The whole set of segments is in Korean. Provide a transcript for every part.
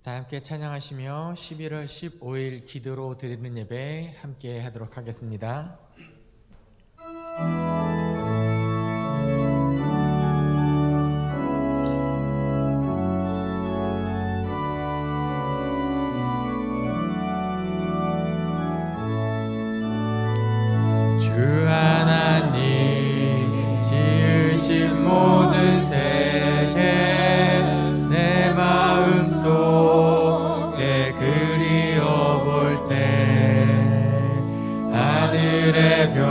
다 함께 찬양하시며 11월 15일 기도로 드리는 예배 함께 하도록 하겠습니다. 주 하나님 지으신 모든 세계 내 마음속에 그리워 볼 때 하늘의 별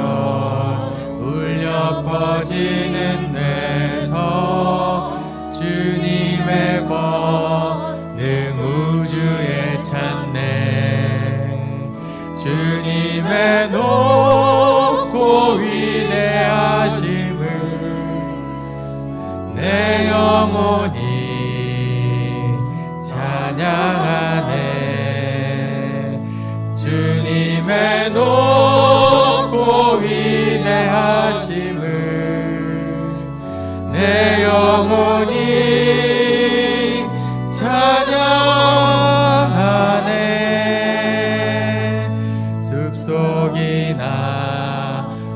울려 퍼지는 데서 주님의 권능 우주에 찾네. 주님의 높고 위대하심을 내 영혼이 찬양하네. 주님의 높고 위대하심을 내 영혼이 찬양하네. 숲속이나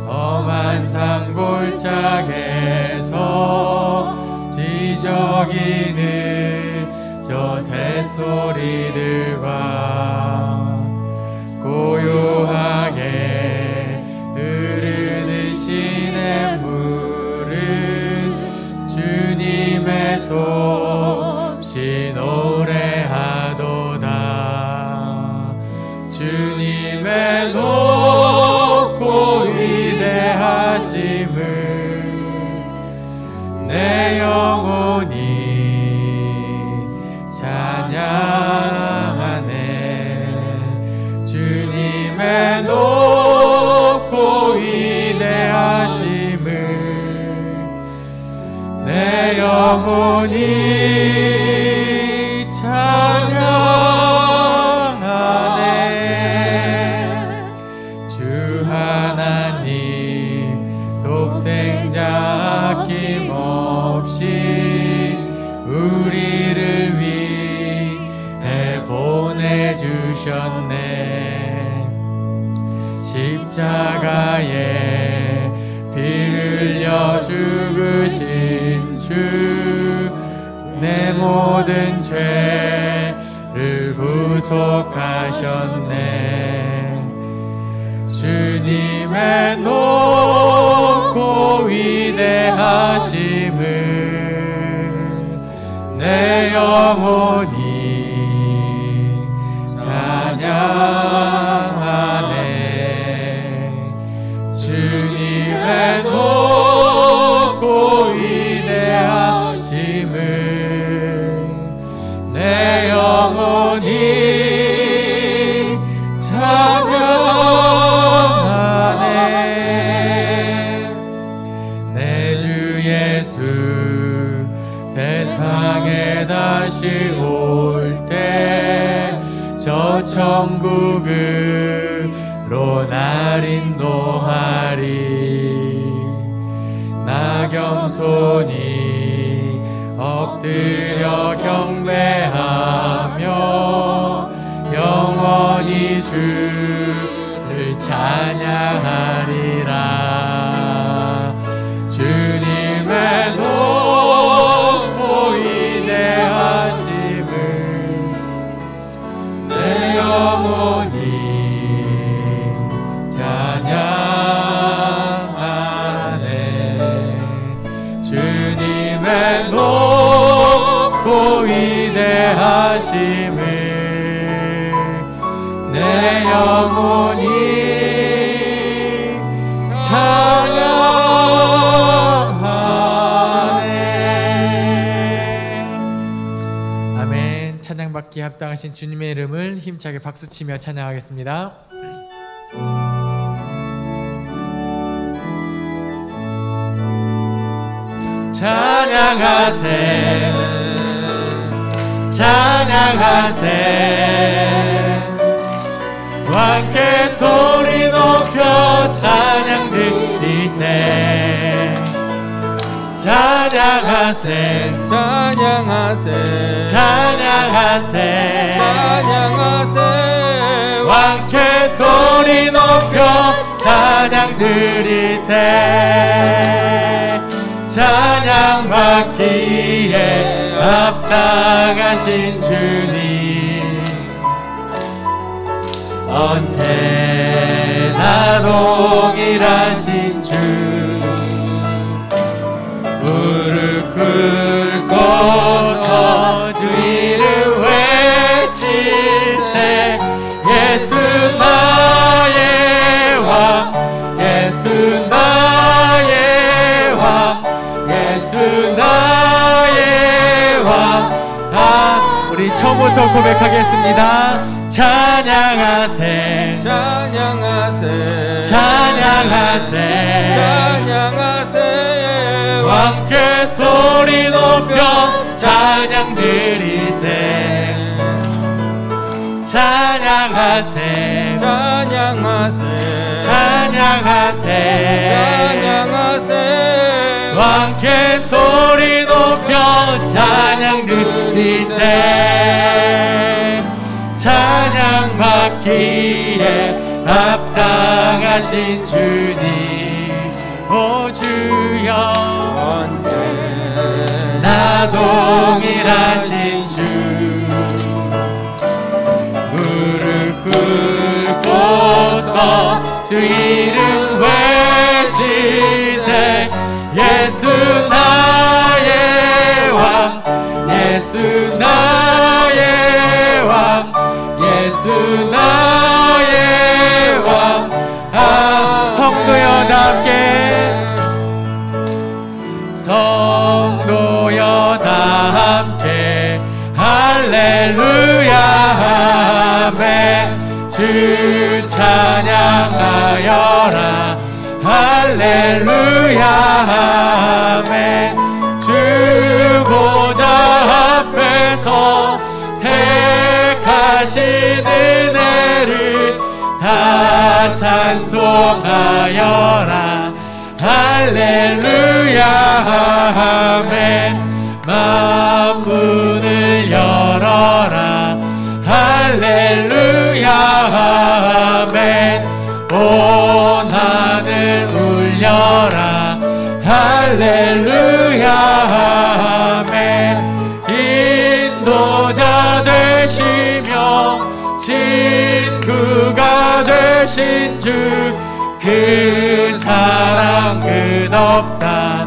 험한 산골짜기에서 지저귀는 저 새소리들과 고요하게 흐르는 시냇물은 주님의 솜씨 노래하도다. 주님의 높고 위대하심을 내 영혼이 찬양하네. 주님의 높고 위대하심을 내 영혼이 찬양하네. 주 하나님 독생자 아낌없이 우리를 위해 보내주셨네. 십자가에 피 흘려 죽으신 주 내 모든 죄를 구속하셨네. 주님의 높고 위대하심을 내 영혼이 찬양하네. 주님의 높고 위대하심을 내 영혼이 찬양하네. 내 주 예수 세상에 다시 올 때 저 천국으로 날 인도하리. 나 겸손히 엎드려 경배하며 영원히 주를 찬양하리라. 주님의 높고 위대하심을 내 영혼이 찬양하네. 주님의 높고 위대하심을 내 영혼이 찬양하네. 아멘. 찬양받기에 합당하신 주님의 이름을 힘차게 박수치며 찬양하겠습니다. 찬양하세 찬양하세 함께 소리 높여 찬양 드리세. 찬양하세 찬양하세 찬양하세 찬양하세 왕께 소리 높여 찬양 드리세 찬양 받기에 합당하신 주님 언제나 동일하신 주 무릎 꿇고서 주 이름 외치세 예수 나의 왕 예수 나의 왕 예수 나의 왕 우리 처음부터 고백하겠습니다. 찬양하세 찬양하세 찬양하세 찬양하세 왕께 소리 높여 찬양 드리세 찬양하세 찬양하세 찬양하세 찬양하세 왕께 소리 높여 찬양 드리세 찬양 받기에 합당하신 주님 오 주여 언제나 동일하신 주 무릎 꿇고서 주 이름 외치세 예수 나의 왕 예수 나의 왕 예수 나의 왕 성도여 다 함께 성도여 다 함께 할렐루야 아멘 주 찬양하여라 할렐루야 아멘 주 보좌 앞에서 택하신 은혜를 다 찬송하여라 할렐루야 아멘 만문을 열어라 할렐루야 아멘 온 하늘 울려라 할렐루야 아멘 인도자 되시며 친구가 되신 주 그 사랑 끝없다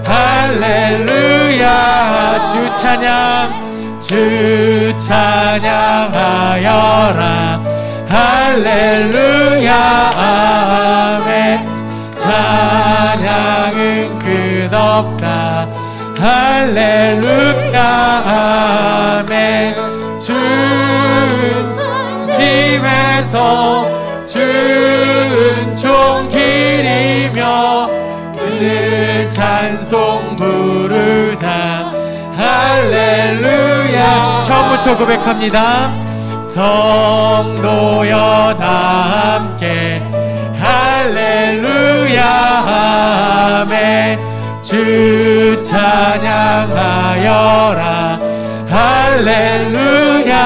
할렐루야 주 찬양하여라 할렐루야 아멘 찬양은 끝없다 할렐루야 아멘 주은 집에서 주은 종길이며 늘 찬송 부르자 할렐루야 처음부터 고백합니다. 성도여 다 함께 할렐루야 아멘 주 찬양하여라 할렐루야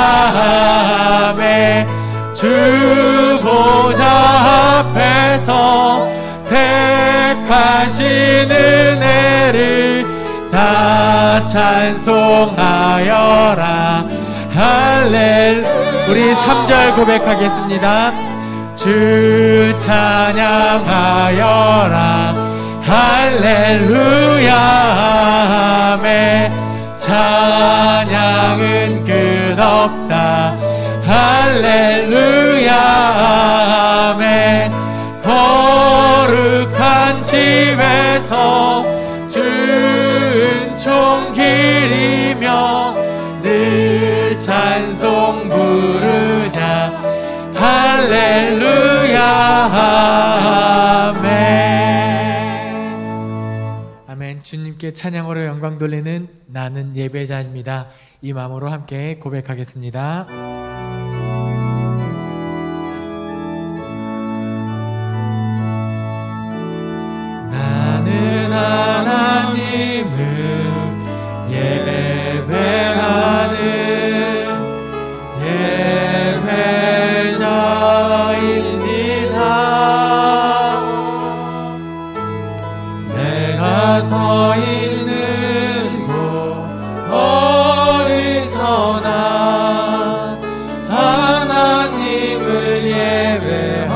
아멘 주 보좌 앞에서 택하신 은혜를 다 찬송하여라 할렐루야 우리 3절 고백하겠습니다. 주 찬양하여라 할렐루야 아멘 찬양은 끝없다 할렐루야 아멘 거룩한 집에서 주은 종길이며 늘 찬송 부르자 할렐루야 아멘 아멘 주님께 찬양으로 영광 돌리는 나는 예배자입니다. 이 마음으로 함께 고백하겠습니다. 나는 하나님 내가 서 있는 곳 어디서나 하나님을 예배합니다.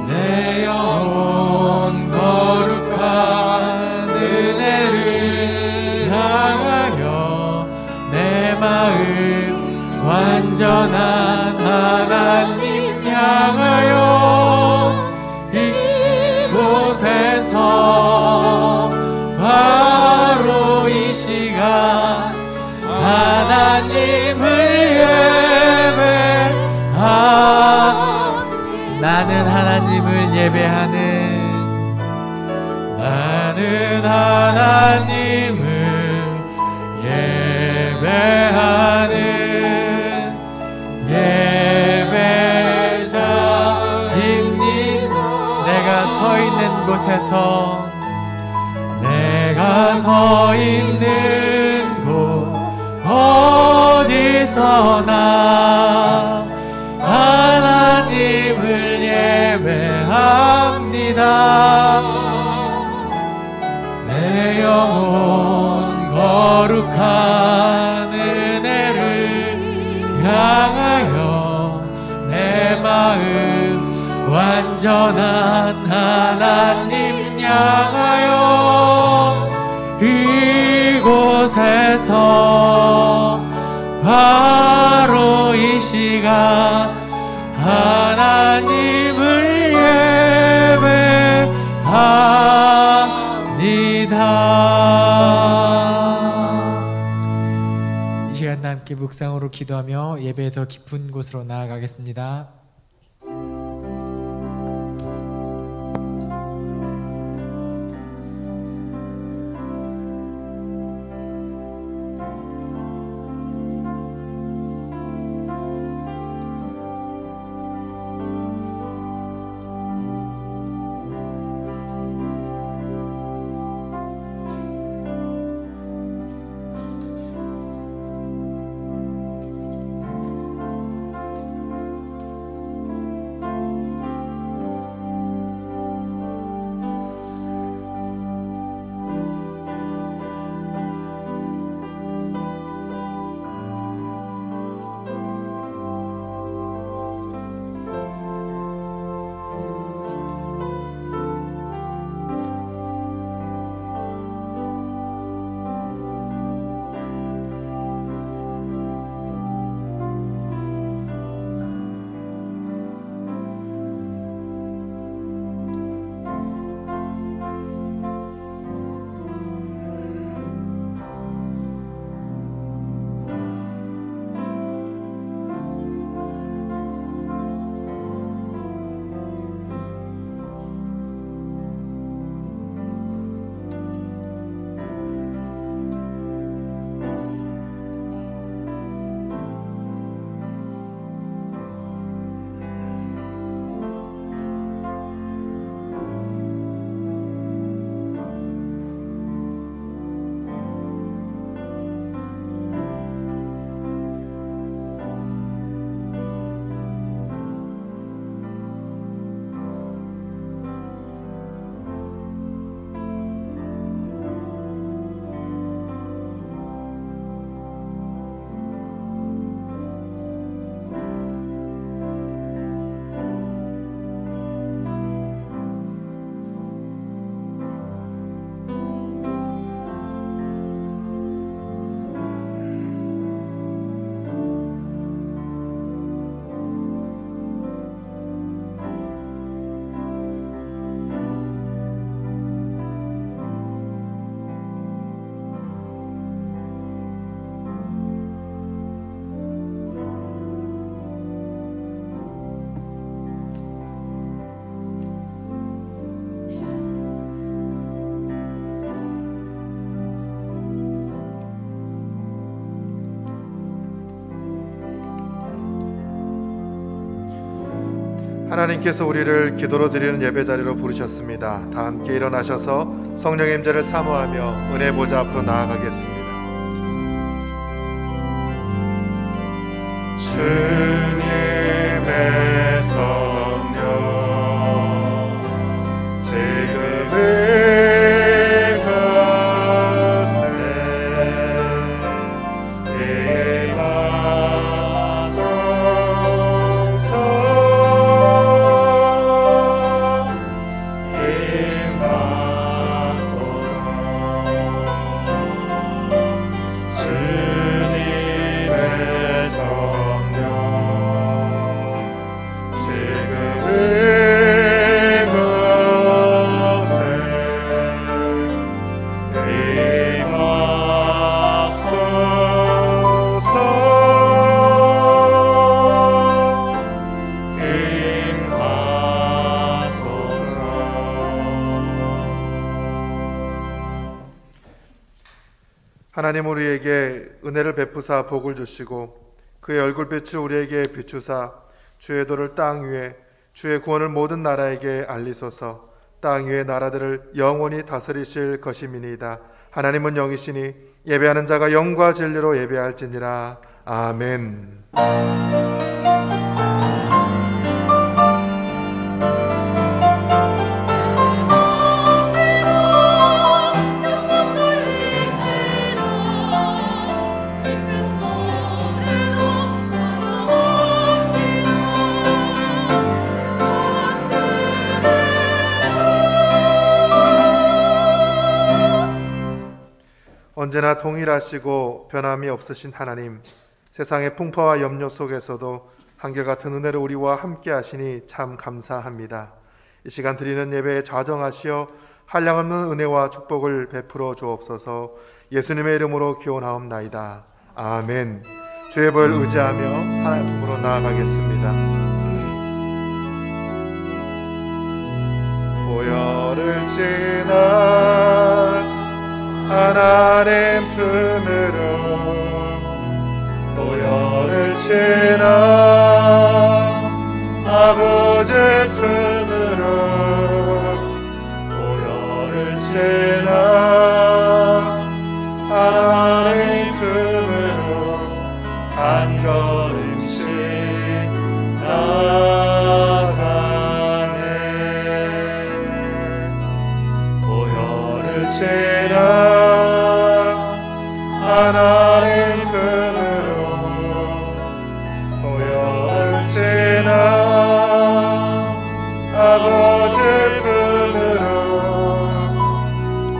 내 영혼 거룩한 은혜를 향하여 내 마음 완전한 하나님 향하여 이곳에서 바로 이 시간 하나님을 예배하. 나는 하나님을 예배하는, 나는 하나님을 예배하는 예배자입니다. 내가 서 있는 곳에서, 내가 서 있는 곳 어디서나 하나님을 예배합니다. 내 영혼 거룩한 은혜를 향하여 내 마음 완전한 하나님 향하여 이곳에서 바로 이 시간 하나님을 예배합니다. 이 시간 함께 묵상으로 기도하며 예배에 더 깊은 곳으로 나아가겠습니다. 하나님께서 우리를 기도로 드리는 예배자리로 부르셨습니다. 다 함께 일어나셔서 성령의 임재를 사모하며 은혜 보좌 앞으로 나아가겠습니다. 주님의 성령 하나님 우리에게 은혜를 베푸사 복을 주시고 그의 얼굴빛을 우리에게 비추사 주의 도를 땅 위에 주의 구원을 모든 나라에게 알리소서. 땅 위의 나라들을 영원히 다스리실 것임이니이다. 하나님은 영이시니 예배하는 자가 영과 진리로 예배할지니라. 아멘. 언제나 동일하시고 변함이 없으신 하나님, 세상의 풍파와 염려 속에서도 한결같은 은혜를 우리와 함께 하시니 참 감사합니다. 이 시간 드리는 예배에 좌정하시어 한량없는 은혜와 축복을 베풀어 주옵소서. 예수님의 이름으로 기원하옵나이다. 아멘. 주의 보혈 의지하며 하나님 품으로 나아가겠습니다. 보혈을 지나 하나님 품으로, 보혈을 지나 아버지 품으로, 보혈을 지나 하나님 품으로 한 걸음씩 나아가네. 보혈을 지나 하나님 품으로, 보혈을 지나 아버지 품으로,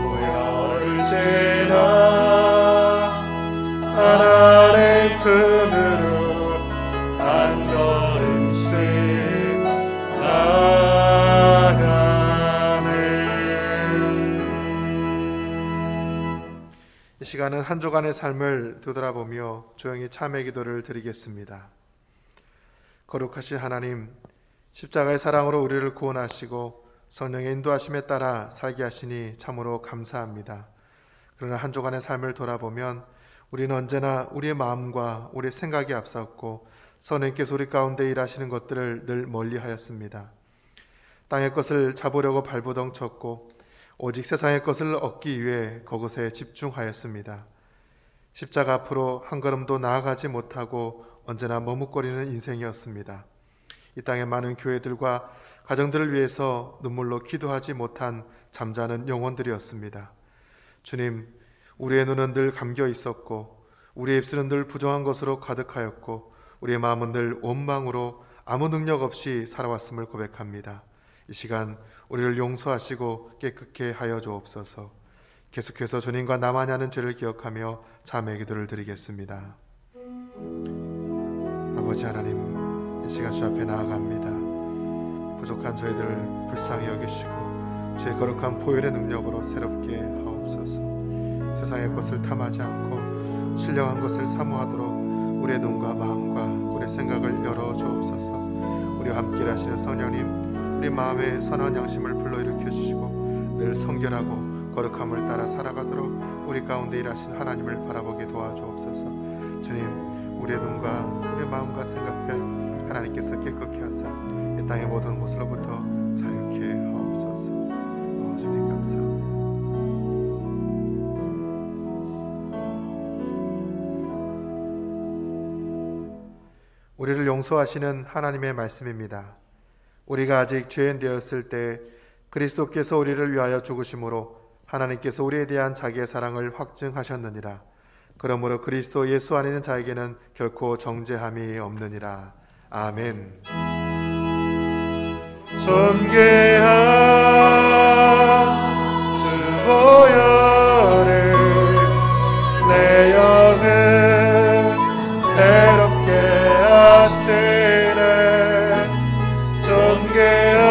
보혈을 지나 하나님 품으로 한 걸음씩 나아가네. 이 시간은 한 주간의 삶을 되돌아보며 조용히 참회 기도를 드리겠습니다. 거룩하신 하나님, 십자가의 사랑으로 우리를 구원하시고 성령의 인도하심에 따라 살게 하시니 참으로 감사합니다. 그러나 한 주간의 삶을 돌아보면 우리는 언제나 우리의 마음과 우리의 생각이 앞섰고 선생님께서 우리 가운데 일하시는 것들을 늘 멀리하였습니다. 땅의 것을 잡으려고 발버둥쳤고 오직 세상의 것을 얻기 위해 그것에 집중하였습니다. 십자가 앞으로 한 걸음도 나아가지 못하고 언제나 머뭇거리는 인생이었습니다. 이 땅의 많은 교회들과 가정들을 위해서 눈물로 기도하지 못한 잠자는 영혼들이었습니다. 주님, 우리의 눈은 늘 감겨 있었고 우리의 입술은 늘 부정한 것으로 가득하였고 우리의 마음은 늘 원망으로 아무 능력 없이 살아왔음을 고백합니다. 이 시간 우리를 용서하시고 깨끗게 하여 주옵소서. 계속해서 주님과 나만이 하는 죄를 기억하며 자매 기도를 드리겠습니다. 아버지 하나님, 이 시간 주 앞에 나아갑니다. 부족한 저희들을 불쌍히 여기시고 주의 거룩한 보혈의 능력으로 새롭게 하옵소서. 세상의 것을 탐하지 않고 신령한 것을 사모하도록 우리의 눈과 마음과 우리의 생각을 열어 주옵소서. 우리와 함께 하시는 성령님, 우리 마음에 선한 양심을 불러일으켜 주시고 늘 성결하고 거룩함을 따라 살아가도록 우리 가운데 일하신 하나님을 바라보게 도와주옵소서. 주님, 우리의 눈과 우리의 마음과 생각들 하나님께서 깨끗게 하사 이 땅의 모든 것으로부터 자유케 하옵소서. 주님 감사합니다. 우리를 용서하시는 하나님의 말씀입니다. 우리가 아직 죄인 되었을 때 그리스도께서 우리를 위하여 죽으심으로 하나님께서 우리에 대한 자기의 사랑을 확증하셨느니라. 그러므로 그리스도 예수 안에 있는 자에게는 결코 정죄함이 없느니라. 아멘. 존귀한 주 보혈을 내 영을 새롭게 하시네. 존귀한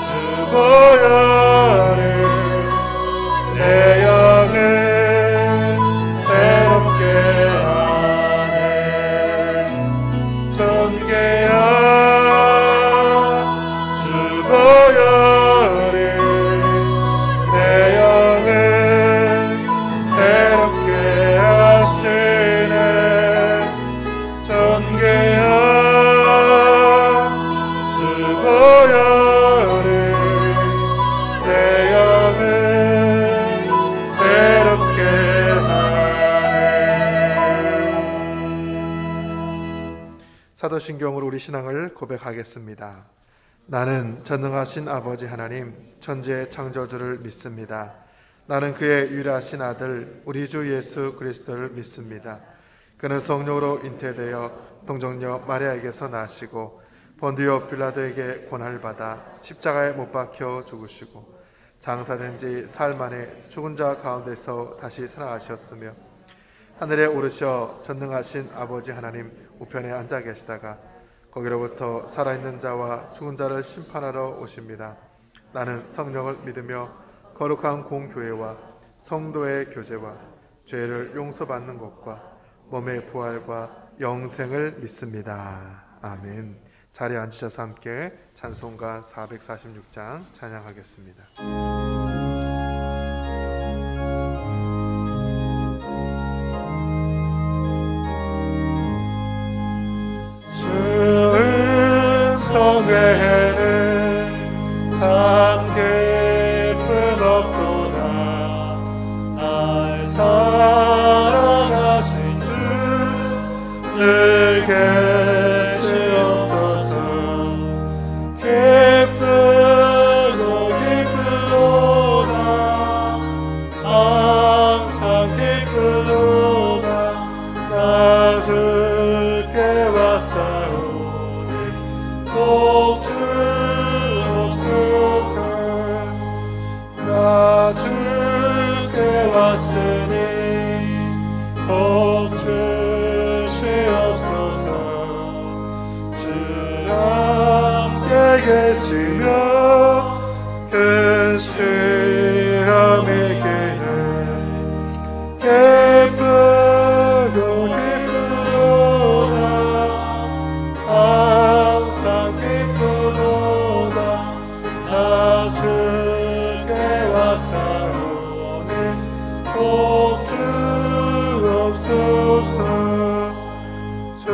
주 보혈을 내 영을 새롭게 하네. 존귀한 주 사도신경으로 우리 신앙을 고백하겠습니다. 나는 전능하신 아버지 하나님 천지의 창조주를 믿습니다. 나는 그의 유일하신 아들 우리 주 예수 그리스도를 믿습니다. 그는 성령으로 잉태되어 동정녀 마리아에게서 나시고 본디오 빌라도에게 고난을 받아 십자가에 못 박혀 죽으시고 장사된 지 사흘 만에 죽은 자 가운데서 다시 살아나셨으며 하늘에 오르셔 전능하신 아버지 하나님 우편에 앉아 계시다가 거기로부터 살아있는 자와 죽은 자를 심판하러 오십니다. 나는 성령을 믿으며 거룩한 공교회와 성도의 교제와 죄를 용서받는 것과 몸의 부활과 영생을 믿습니다. 아멘. 자리에 앉으셔서 함께 찬송가 446장 찬양하겠습니다. 성회는 참 기쁨 없도다. 날 사랑하신 주 늘 계시옵소서. 기쁘고 기쁘도다. 항상 기쁘도다. 나 주께 왔사오니 복 주옵소서. 나 주께 왔으니 복 주시옵소서. 주 함께 계시며 큰 시험이 기는 기쁘고 기쁘도다. 항상 기쁘도다. 나 주께 왔사오니 복 주옵소서. 주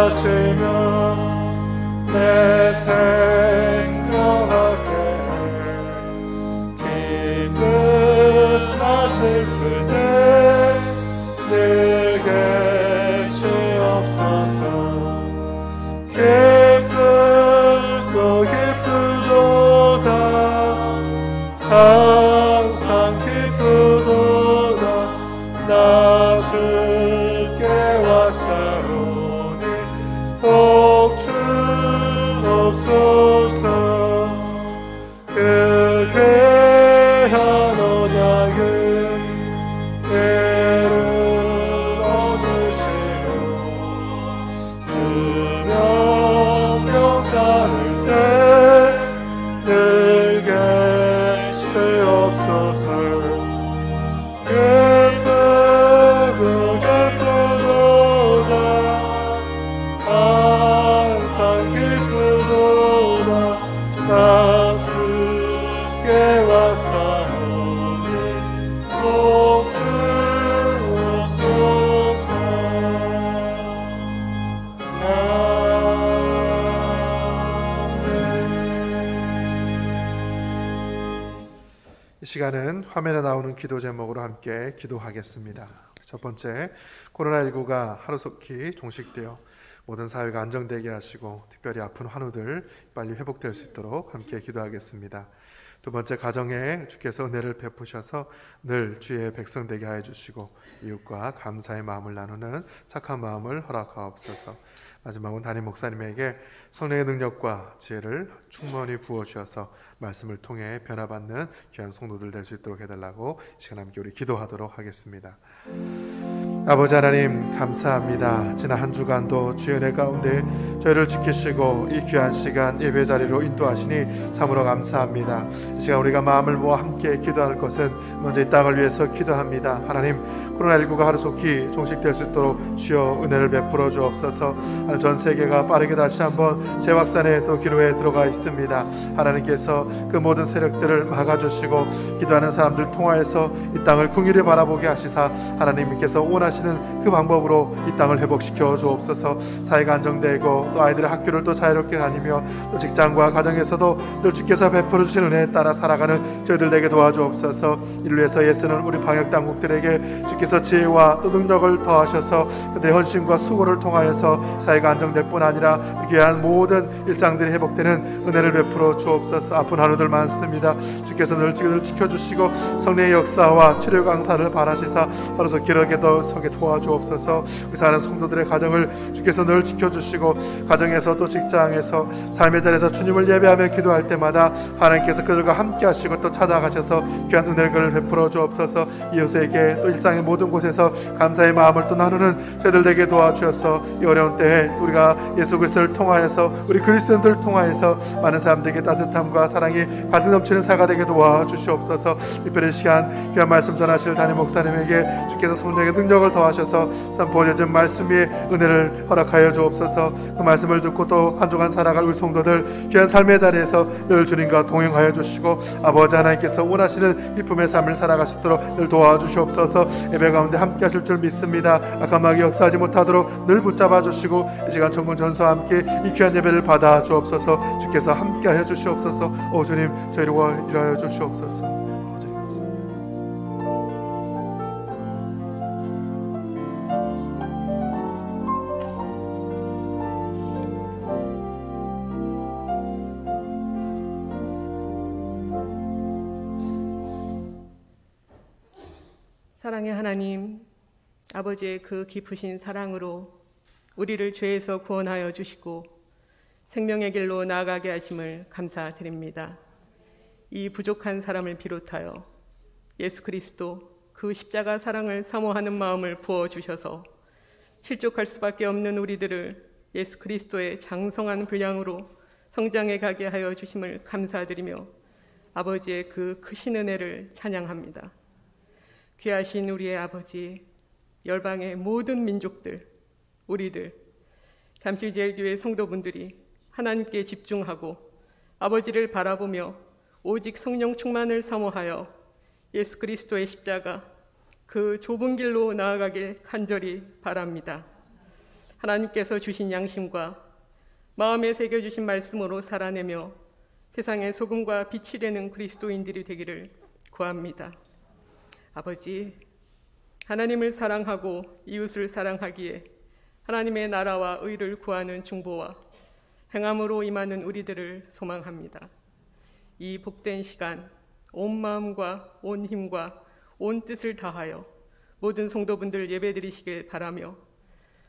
떠나가시면 내 생명하게 기쁘나 슬플 때 늘 계시옵소서. 기쁘고 기쁘도다. 항상 기쁘도다. 나 주께 왔사오니 복 주옵소서. 그 귀한 언약을 이루어주시고 주 명령 따를 때 늘 계시옵소서. 기쁘고 기쁘도다. 항상 기쁘도다. 나 주께 왔사오니 복 주옵소서. 이 시간은 화면에 나오는 기도 제목으로 함께 기도하겠습니다. 첫 번째, 코로나19가 하루속히 종식되어 모든 사회가 안정되게 하시고 특별히 아픈 환우들 빨리 회복될 수 있도록 함께 기도하겠습니다. 두 번째, 가정에 주께서 은혜를 베푸셔서 늘 주의 백성 되게 하여 주시고 이웃과 감사의 마음을 나누는 착한 마음을 허락하옵소서. 마지막은 담임 목사님에게 성령의 능력과 지혜를 충만히 부어주셔서 말씀을 통해 변화받는 귀한 성도들 될 수 있도록 해달라고 이 시간 함께 우리 기도하도록 하겠습니다. 아버지 하나님 감사합니다. 지난 한 주간도 주의 은혜 가운데 저희를 지키시고 이 귀한 시간 예배 자리로 인도하시니 참으로 감사합니다. 이 시간 우리가 마음을 모아 함께 기도할 것은 먼저 이 땅을 위해서 기도합니다. 하나님, 코로나19가 하루속히 종식될 수 있도록 주여 은혜를 베풀어 주옵소서. 전 세계가 빠르게 다시 한번 재확산의 또 기로에 들어가 있습니다. 하나님께서 그 모든 세력들을 막아주시고 기도하는 사람들 통하여서 이 땅을 궁일히 바라보게 하시사 하나님께서 원하시는 그 방법으로 이 땅을 회복시켜 주옵소서. 사회가 안정되고 또 아이들의 학교를 또 자유롭게 다니며 또 직장과 가정에서도 늘 주께서 베풀어 주신 은혜에 따라 살아가는 저희들 되게 도와주옵소서. 이를 위해서 애쓰는 우리 방역당국들에게 주께서 하나님께서 지혜와 또 능력을 더하셔서 그들의 헌신과 수고를 통하여서 사회가 안정될 뿐 아니라 귀한 모든 일상들이 회복되는 은혜를 베풀어 주옵소서. 아픈 한우들 많습니다. 주께서 늘 지켜주시고 성령의 역사와 치료 강사를 바라시사 바로서 기록에도 서게 도와주옵소서. 우리 사는 성도들의 가정을 주께서 늘 지켜주시고 가정에서 또 직장에서 삶의 자리에서 주님을 예배하며 기도할 때마다 하나님께서 그들과 함께 하시고 또 찾아가셔서 귀한 은혜를 베풀어 주옵소서. 이웃에게 또 일상의 모든 곳에서 감사의 마음을 또 나누는 저희들 되게 도와주셔서 이 어려운 때에 우리가 예수 그리스도를 통하여서 우리 그리스도인들을 통하여서 많은 사람들에게 따뜻함과 사랑이 가득 넘치는 사가 되게 도와주시옵소서. 특별히 시간 귀한 말씀 전하실 담임 목사님에게 주께서 성령의 능력을 더하셔서 보여진 말씀 위에 은혜를 허락하여 주옵소서. 그 말씀을 듣고 또 한 주간 살아갈 우리 성도들 귀한 삶의 자리에서 늘 주님과 동행하여 주시고 아버지 하나님께서 원하시는 기쁨의 삶을 살아갈 수 있도록 늘 도와주시옵소서. 예배 가운데 함께 하실 줄 믿습니다. 악한 마귀 역사하지 못하도록 늘 붙잡아 주시고 이 시간 전군 전서와 함께 이 귀한 예배를 받아 주옵소서. 주께서 함께 하여 주시옵소서. 오 주님 저희를 일하여 주시옵소서. 사랑의 하나님, 아버지의 그 깊으신 사랑으로 우리를 죄에서 구원하여 주시고 생명의 길로 나아가게 하심을 감사드립니다. 이 부족한 사람을 비롯하여 예수 그리스도 그 십자가 사랑을 사모하는 마음을 부어주셔서 실족할 수밖에 없는 우리들을 예수 그리스도의 장성한 분량으로 성장해 가게 하여 주심을 감사드리며 아버지의 그 크신 은혜를 찬양합니다. 귀하신 우리의 아버지, 열방의 모든 민족들, 우리들, 잠실제일교회 성도분들이 하나님께 집중하고 아버지를 바라보며 오직 성령 충만을 사모하여 예수 그리스도의 십자가 그 좁은 길로 나아가길 간절히 바랍니다. 하나님께서 주신 양심과 마음에 새겨주신 말씀으로 살아내며 세상의 소금과 빛이 되는 그리스도인들이 되기를 구합니다. 아버지, 하나님을 사랑하고 이웃을 사랑하기에 하나님의 나라와 의를 구하는 중보와 행함으로 임하는 우리들을 소망합니다. 이 복된 시간 온 마음과 온 힘과 온 뜻을 다하여 모든 성도분들 예배드리시길 바라며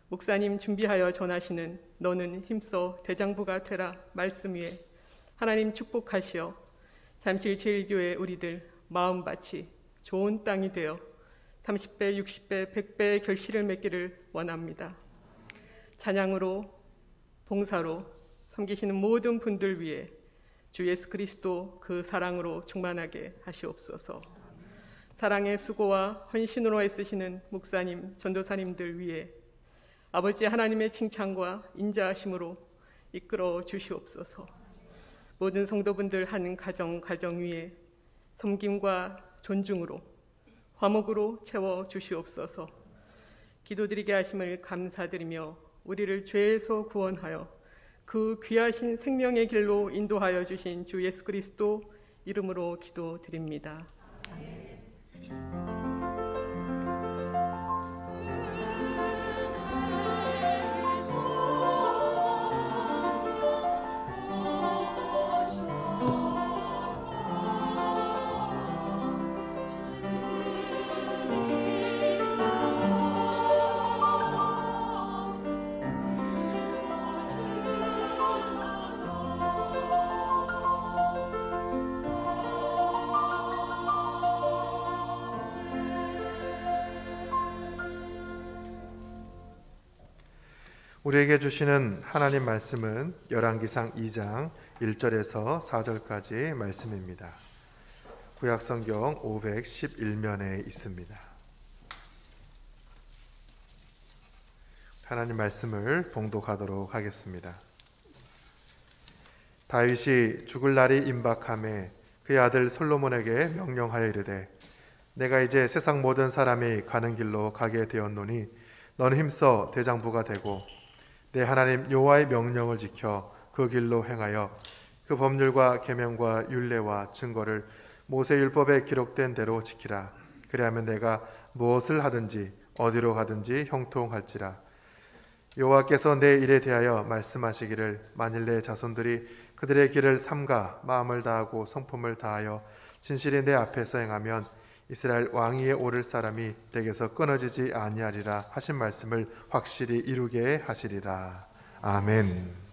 목사님 준비하여 전하시는 너는 힘써 대장부가 되라 말씀 위에 하나님 축복하시어 잠실제일교회 우리들 마음밭이 좋은 땅이 되어 30배, 60배, 100배의 결실을 맺기를 원합니다. 찬양으로, 봉사로 섬기시는 모든 분들 위해 주 예수 그리스도 그 사랑으로 충만하게 하시옵소서. 사랑의 수고와 헌신으로 애쓰시는 목사님, 전도사님들 위해 아버지 하나님의 칭찬과 인자하심으로 이끌어 주시옵소서. 모든 성도분들 하는 가정 위에 섬김과 존중으로 화목으로 채워 주시옵소서. 기도드리게 하심을 감사드리며 우리를 죄에서 구원하여 그 귀하신 생명의 길로 인도하여 주신 주 예수 그리스도 이름으로 기도드립니다. 아멘. 우리에게 주시는 하나님 말씀은 열왕기상 2장 1절에서 4절까지 말씀입니다. 구약성경 511면에 있습니다. 하나님 말씀을 봉독하도록 하겠습니다. 다윗이 죽을 날이 임박함에 그의 아들 솔로몬에게 명령하여 이르되 내가 이제 세상 모든 사람이 가는 길로 가게 되었노니 너는 힘써 대장부가 되고 내 하나님 여호와의 명령을 지켜 그 길로 행하여 그 법률과 계명과 율례와 증거를 모세 율법에 기록된 대로 지키라. 그리하면 내가 무엇을 하든지 어디로 가든지 형통할지라. 여호와께서 내 일에 대하여 말씀하시기를 만일 내 자손들이 그들의 길을 삼가 마음을 다하고 성품을 다하여 진실이 내 앞에서 행하면 이스라엘 왕위에 오를 사람이 댁에서 끊어지지 아니하리라 하신 말씀을 확실히 이루게 하시리라. 아멘.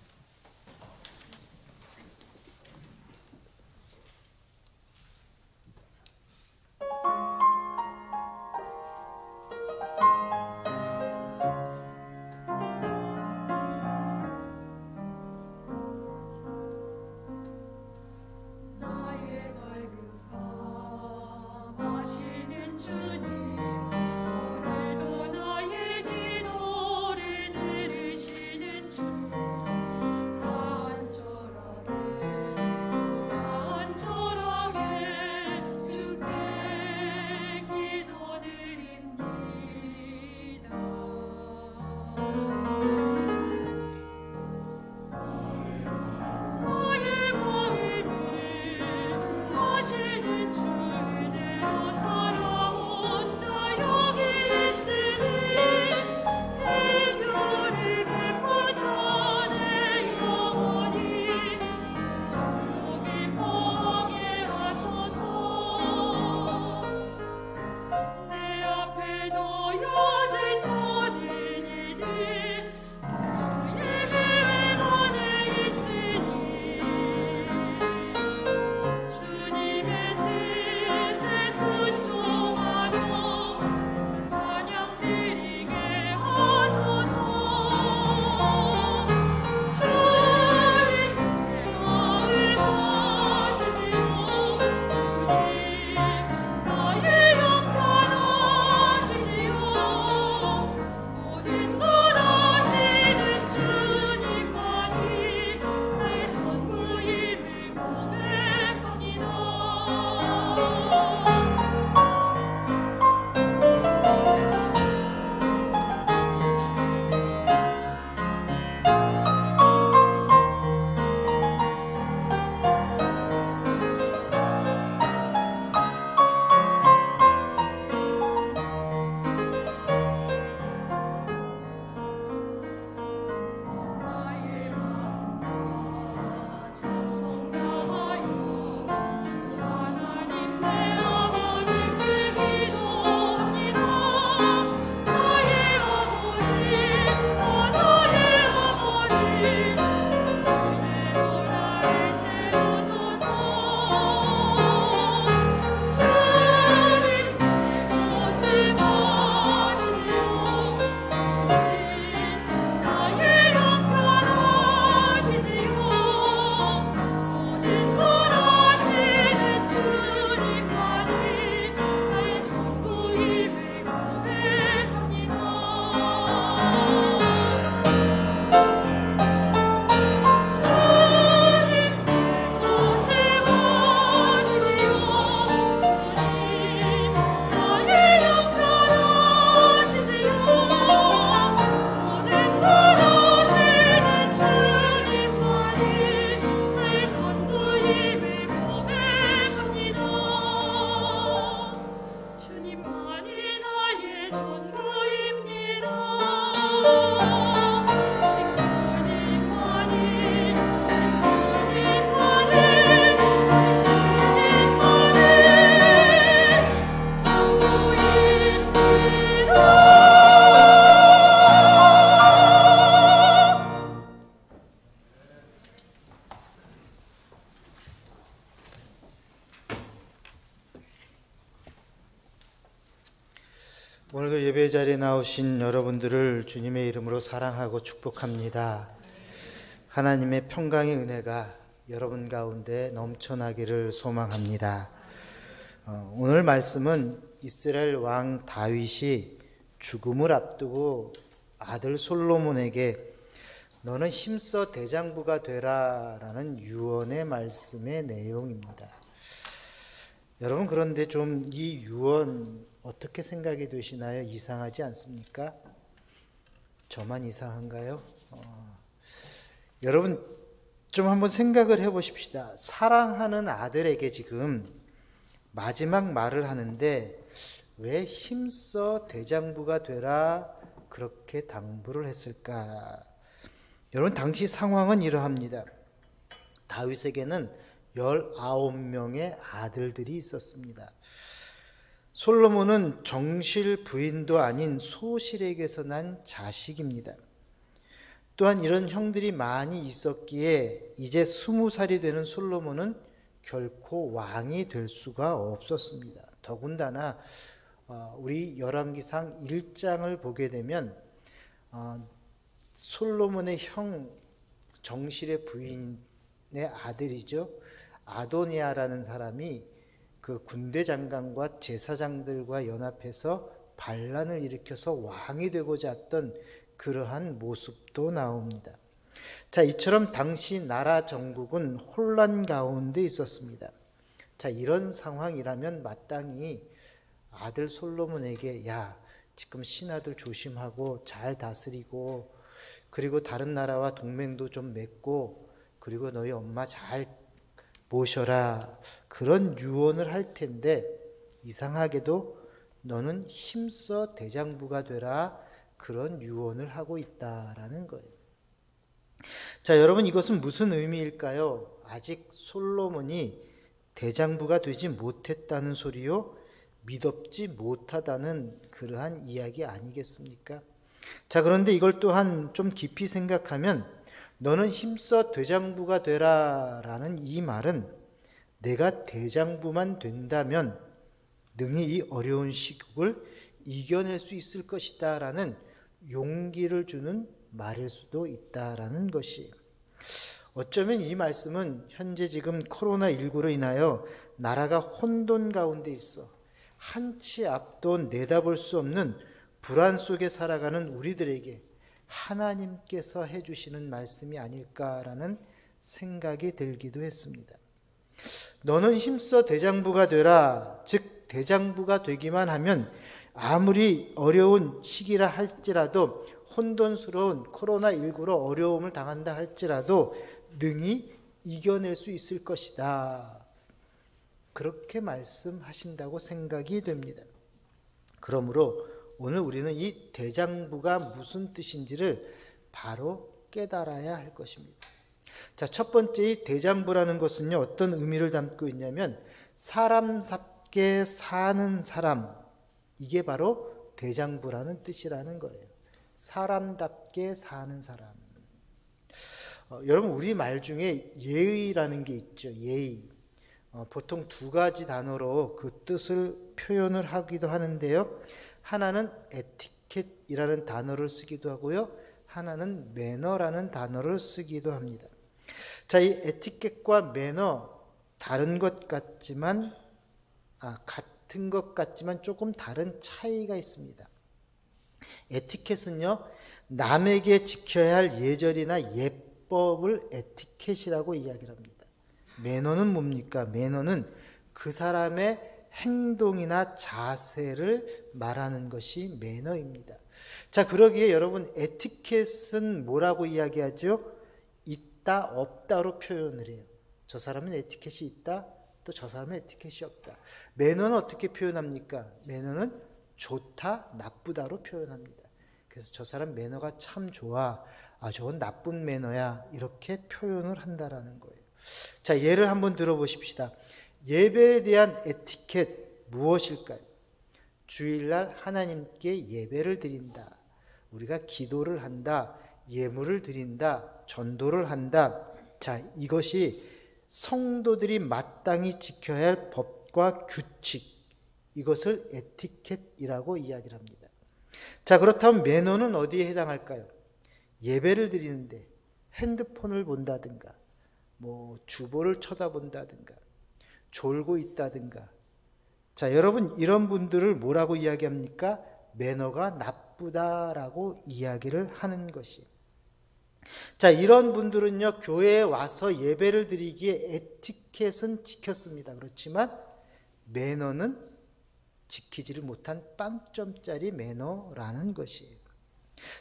오늘도 예배 자리에 나오신 여러분들을 주님의 이름으로 사랑하고 축복합니다. 하나님의 평강의 은혜가 여러분 가운데 넘쳐나기를 소망합니다. 오늘 말씀은 이스라엘 왕 다윗이 죽음을 앞두고 아들 솔로몬에게 너는 힘써 대장부가 되라라는 유언의 말씀의 내용입니다. 여러분, 그런데 좀 이 유언 어떻게 생각이 되시나요? 이상하지 않습니까? 저만 이상한가요? 여러분 좀 한번 생각을 해보십시다. 사랑하는 아들에게 지금 마지막 말을 하는데 왜 힘써 대장부가 되라 그렇게 당부를 했을까? 여러분, 당시 상황은 이러합니다. 다윗에게는 19명의 아들들이 있었습니다. 솔로몬은 정실 부인도 아닌 소실에게서 난 자식입니다. 또한 이런 형들이 많이 있었기에 이제 20살이 되는 솔로몬은 결코 왕이 될 수가 없었습니다. 더군다나 우리 열왕기상 1장을 보게 되면 솔로몬의 형 정실의 부인의 아들이죠. 아도니아라는 사람이 그 군대 장관과 제사장들과 연합해서 반란을 일으켜서 왕이 되고자 했던 그러한 모습도 나옵니다. 자, 이처럼 당시 나라 정국은 혼란 가운데 있었습니다. 자, 이런 상황이라면 마땅히 아들 솔로몬에게 야, 지금 신하들 조심하고 잘 다스리고 그리고 다른 나라와 동맹도 좀 맺고 그리고 너희 엄마 잘 모셔라, 그런 유언을 할 텐데 이상하게도 너는 힘써 대장부가 되라, 그런 유언을 하고 있다라는 거예요. 자, 여러분, 이것은 무슨 의미일까요? 아직 솔로몬이 대장부가 되지 못했다는 소리요, 미덥지 못하다는 그러한 이야기 아니겠습니까? 자, 그런데 이걸 또한 좀 깊이 생각하면 너는 힘써 대장부가 되라 라는 이 말은 내가 대장부만 된다면 능히 이 어려운 시국을 이겨낼 수 있을 것이다 라는 용기를 주는 말일 수도 있다라는 것이, 어쩌면 이 말씀은 현재 지금 코로나19로 인하여 나라가 혼돈 가운데 있어 한치 앞도 내다볼 수 없는 불안 속에 살아가는 우리들에게 하나님께서 해주시는 말씀이 아닐까라는 생각이 들기도 했습니다. 너는 힘써 대장부가 되라, 즉 대장부가 되기만 하면 아무리 어려운 시기라 할지라도, 혼돈스러운 코로나19로 어려움을 당한다 할지라도 능히 이겨낼 수 있을 것이다, 그렇게 말씀하신다고 생각이 됩니다. 그러므로 오늘 우리는 이 대장부가 무슨 뜻인지를 바로 깨달아야 할 것입니다. 자, 첫 번째, 이 대장부라는 것은요, 어떤 의미를 담고 있냐면 사람답게 사는 사람, 이게 바로 대장부라는 뜻이라는 거예요. 사람답게 사는 사람. 여러분, 우리 말 중에 예의라는 게 있죠. 예의. 보통 두 가지 단어로 그 뜻을 표현을 하기도 하는데요. 하나는 에티켓이라는 단어를 쓰기도 하고요, 하나는 매너라는 단어를 쓰기도 합니다. 자, 이 에티켓과 매너, 다른 것 같지만 같은 것 같지만 조금 다른 차이가 있습니다. 에티켓은요, 남에게 지켜야 할 예절이나 예법을 에티켓이라고 이야기를 합니다. 매너는 뭡니까? 매너는 그 사람의 행동이나 자세를 말하는 것이 매너입니다. 자, 그러기에 여러분, 에티켓은 뭐라고 이야기하죠? 있다, 없다로 표현을 해요. 저 사람은 에티켓이 있다, 또 저 사람은 에티켓이 없다. 매너는 어떻게 표현합니까? 매너는 좋다, 나쁘다로 표현합니다. 그래서 저 사람 매너가 참 좋아, 저건 나쁜 매너야, 이렇게 표현을 한다라는 거예요. 자, 예를 한번 들어보십시다. 예배에 대한 에티켓 무엇일까요? 주일날 하나님께 예배를 드린다, 우리가 기도를 한다, 예물을 드린다, 전도를 한다. 자, 이것이 성도들이 마땅히 지켜야 할 법과 규칙, 이것을 에티켓이라고 이야기를 합니다. 자, 그렇다면 매너는 어디에 해당할까요? 예배를 드리는데 핸드폰을 본다든가, 주보를 쳐다본다든가, 졸고 있다든가. 자, 여러분, 이런 분들을 뭐라고 이야기합니까? 매너가 나쁘다라고 이야기를 하는 것이. 자, 이런 분들은요, 교회에 와서 예배를 드리기에 에티켓은 지켰습니다. 그렇지만 매너는 지키지를 못한 빵점짜리 매너라는 것이에요.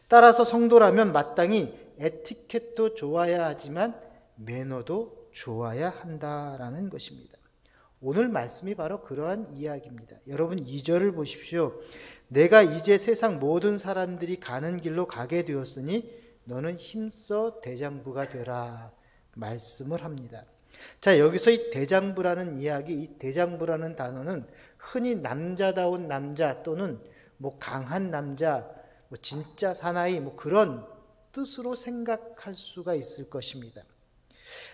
따라서 성도라면 마땅히 에티켓도 좋아야 하지만 매너도 좋아야 한다라는 것입니다. 오늘 말씀이 바로 그러한 이야기입니다. 여러분 2절을 보십시오. 내가 이제 세상 모든 사람들이 가는 길로 가게 되었으니 너는 힘써 대장부가 되라 말씀을 합니다. 자, 여기서 이 대장부라는 이야기, 이 대장부라는 단어는 흔히 남자다운 남자 또는 뭐 강한 남자, 뭐 진짜 사나이 뭐 그런 뜻으로 생각할 수가 있을 것입니다.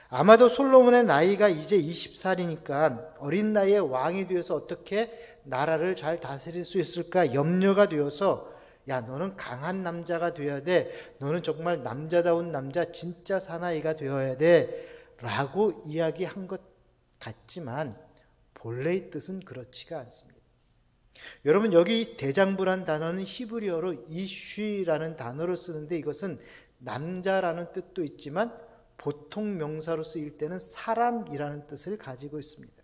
아마도 솔로몬의 나이가 이제 20살이니까 어린 나이에 왕이 되어서 어떻게 나라를 잘 다스릴 수 있을까 염려가 되어서 야, 너는 강한 남자가 되어야 돼. 너는 정말 남자다운 남자, 진짜 사나이가 되어야 돼. 라고 이야기한 것 같지만 본래의 뜻은 그렇지가 않습니다. 여러분, 여기 대장부란 단어는 히브리어로 이쉬라는 단어를 쓰는데 이것은 남자라는 뜻도 있지만 보통 명사로 쓰일 때는 사람이라는 뜻을 가지고 있습니다.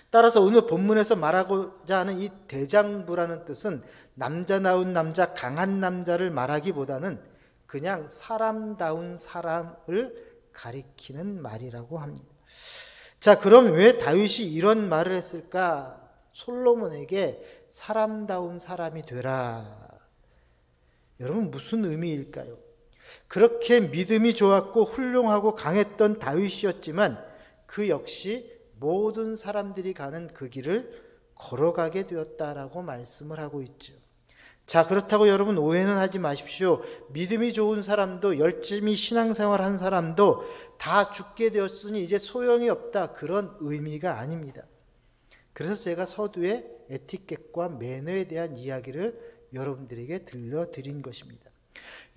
따라서 오늘 본문에서 말하고자 하는 이 대장부라는 뜻은 남자다운 남자, 강한 남자를 말하기보다는 그냥 사람다운 사람을 가리키는 말이라고 합니다. 자, 그럼 왜 다윗이 이런 말을 했을까? 솔로몬에게 사람다운 사람이 되라. 여러분, 무슨 의미일까요? 그렇게 믿음이 좋았고 훌륭하고 강했던 다윗이었지만 그 역시 모든 사람들이 가는 그 길을 걸어가게 되었다라고 말씀을 하고 있죠. 자, 그렇다고 여러분 오해는 하지 마십시오. 믿음이 좋은 사람도 열심히 신앙생활한 사람도 다 죽게 되었으니 이제 소용이 없다, 그런 의미가 아닙니다. 그래서 제가 서두에 에티켓과 매너에 대한 이야기를 여러분들에게 들려드린 것입니다.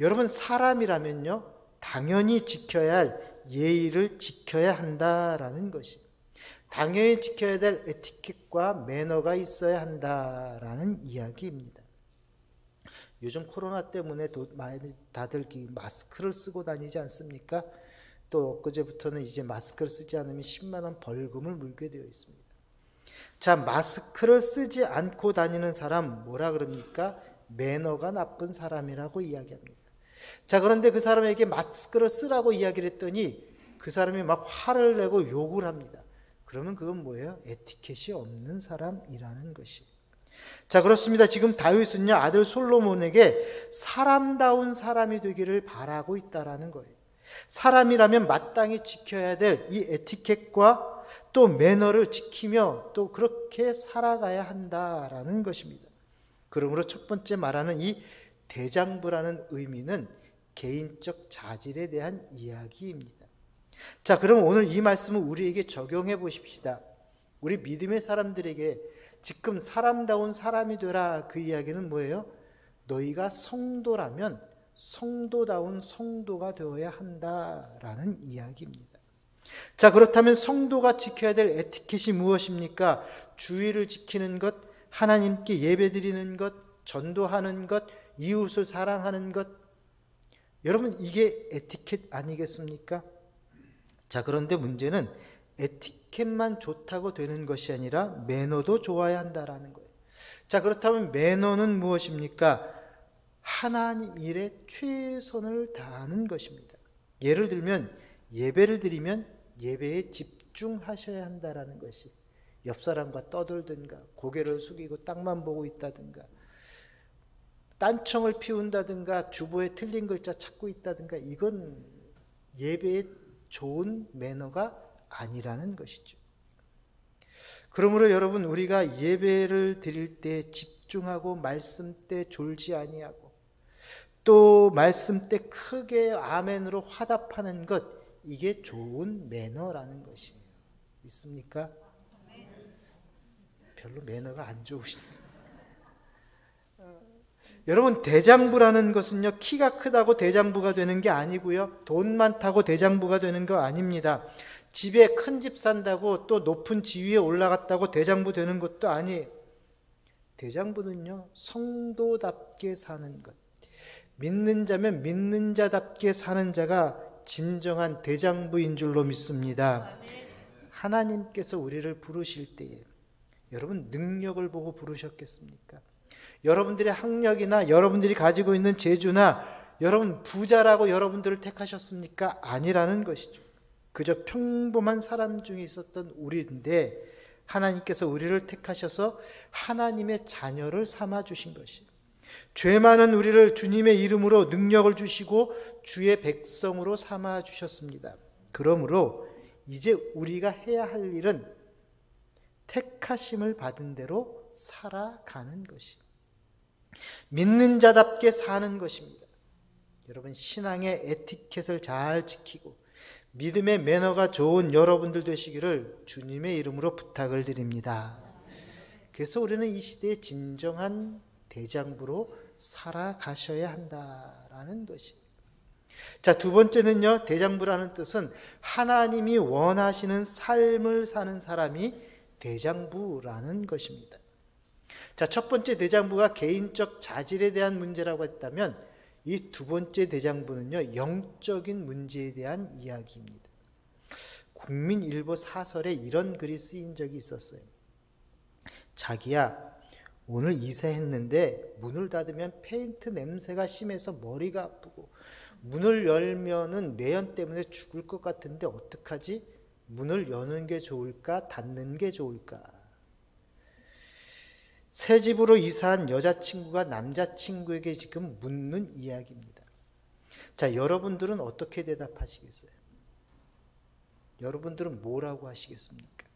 여러분, 사람이라면요 당연히 지켜야 할 예의를 지켜야 한다라는 것이, 당연히 지켜야 될 에티켓과 매너가 있어야 한다라는 이야기입니다. 요즘 코로나 때문에 다들 마스크를 쓰고 다니지 않습니까? 또 엊그제부터는 이제 마스크를 쓰지 않으면 10만 원 벌금을 물게 되어 있습니다. 자, 마스크를 쓰지 않고 다니는 사람 뭐라 그럽니까? 매너가 나쁜 사람이라고 이야기합니다. 자, 그런데 그 사람에게 마스크를 쓰라고 이야기를 했더니 그 사람이 막 화를 내고 욕을 합니다. 그러면 그건 뭐예요? 에티켓이 없는 사람이라는 것이. 자, 그렇습니다. 지금 다윗은요 아들 솔로몬에게 사람다운 사람이 되기를 바라고 있다라는 거예요. 사람이라면 마땅히 지켜야 될 이 에티켓과 또 매너를 지키며 또 그렇게 살아가야 한다라는 것입니다. 그러므로 첫 번째 말하는 이 대장부라는 의미는 개인적 자질에 대한 이야기입니다. 자, 그럼 오늘 이 말씀을 우리에게 적용해 보십시다. 우리 믿음의 사람들에게 지금 사람다운 사람이 되라, 그 이야기는 뭐예요? 너희가 성도라면 성도다운 성도가 되어야 한다라는 이야기입니다. 자, 그렇다면 성도가 지켜야 될 에티켓이 무엇입니까? 주의를 지키는 것, 하나님께 예배드리는 것, 전도하는 것, 이웃을 사랑하는 것. 여러분, 이게 에티켓 아니겠습니까? 자, 그런데 문제는 에티켓만 좋다고 되는 것이 아니라 매너도 좋아야 한다라는 거예요. 자, 그렇다면 매너는 무엇입니까? 하나님 일에 최선을 다하는 것입니다. 예를 들면 예배를 드리면 예배에 집중하셔야 한다라는 것이, 옆 사람과 떠들든가 고개를 숙이고 땅만 보고 있다든가 딴청을 피운다든가 주보에 틀린 글자 찾고 있다든가 이건 예배에 좋은 매너가 아니라는 것이죠. 그러므로 여러분, 우리가 예배를 드릴 때 집중하고 말씀 때 졸지 아니하고 또 말씀 때 크게 아멘으로 화답하는 것, 이게 좋은 매너라는 것이에요. 있습니까? 별로 매너가 안 좋으시네요. 여러분, 대장부라는 것은요 키가 크다고 대장부가 되는 게 아니고요, 돈 많다고 대장부가 되는 거 아닙니다. 집에 큰 집 산다고 또 높은 지위에 올라갔다고 대장부 되는 것도 아니에요. 대장부는요 성도답게 사는 것, 믿는 자면 믿는 자답게 사는 자가 진정한 대장부인 줄로 믿습니다. 하나님께서 우리를 부르실 때에 여러분 능력을 보고 부르셨겠습니까? 여러분들의 학력이나 여러분들이 가지고 있는 재주나 여러분 부자라고 여러분들을 택하셨습니까? 아니라는 것이죠. 그저 평범한 사람 중에 있었던 우리인데 하나님께서 우리를 택하셔서 하나님의 자녀를 삼아 주신 것이, 죄 많은 우리를 주님의 이름으로 능력을 주시고 주의 백성으로 삼아 주셨습니다. 그러므로 이제 우리가 해야 할 일은 택하심을 받은 대로 살아가는 것이, 믿는 자답게 사는 것입니다. 여러분, 신앙의 에티켓을 잘 지키고 믿음의 매너가 좋은 여러분들 되시기를 주님의 이름으로 부탁을 드립니다. 그래서 우리는 이 시대의 진정한 대장부로 살아가셔야 한다라는 것입니다. 자, 두 번째는요, 대장부라는 뜻은 하나님이 원하시는 삶을 사는 사람이 대장부라는 것입니다. 자, 첫 번째 대장부가 개인적 자질에 대한 문제라고 했다면 이 두 번째 대장부는요, 영적인 문제에 대한 이야기입니다. 국민일보 사설에 이런 글이 쓰인 적이 있었어요. 자기야, 오늘 이사했는데 문을 닫으면 페인트 냄새가 심해서 머리가 아프고 문을 열면은 매연 때문에 죽을 것 같은데 어떡하지? 문을 여는 게 좋을까? 닫는 게 좋을까? 새 집으로 이사한 여자친구가 남자친구에게 지금 묻는 이야기입니다. 자, 여러분들은 어떻게 대답하시겠어요? 여러분들은 뭐라고 하시겠습니까?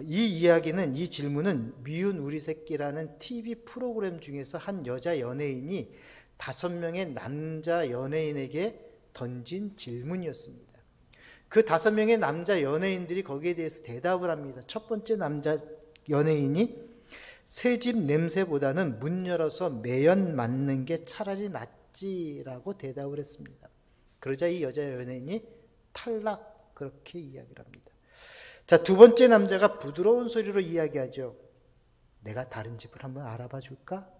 이 이야기는, 이 질문은 미운 우리 새끼라는 TV 프로그램 중에서 한 여자 연예인이 5명의 남자 연예인에게 던진 질문이었습니다. 그 5명의 남자 연예인들이 거기에 대해서 대답을 합니다. 첫 번째 남자 연예인이 새집 냄새보다는 문 열어서 매연 맞는 게 차라리 낫지라고 대답을 했습니다. 그러자 이 여자 연예인이 탈락, 그렇게 이야기를 합니다. 자, 두 번째 남자가 부드러운 소리로 이야기하죠. 내가 다른 집을 한번 알아봐 줄까?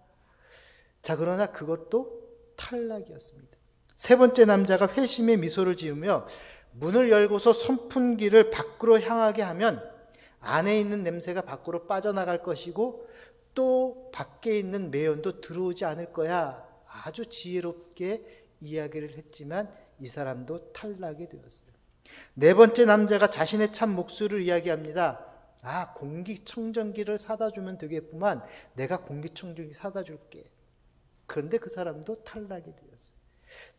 자, 그러나 그것도 탈락이었습니다. 세 번째 남자가 회심의 미소를 지으며 문을 열고서 선풍기를 밖으로 향하게 하면 안에 있는 냄새가 밖으로 빠져나갈 것이고 또 밖에 있는 매연도 들어오지 않을 거야. 아주 지혜롭게 이야기를 했지만 이 사람도 탈락이 되었어요. 네 번째 남자가 자신의 참 목소리를 이야기합니다. 아, 공기청정기를 사다 주면 되겠구만. 내가 공기청정기 사다 줄게. 그런데 그 사람도 탈락이 되었어요.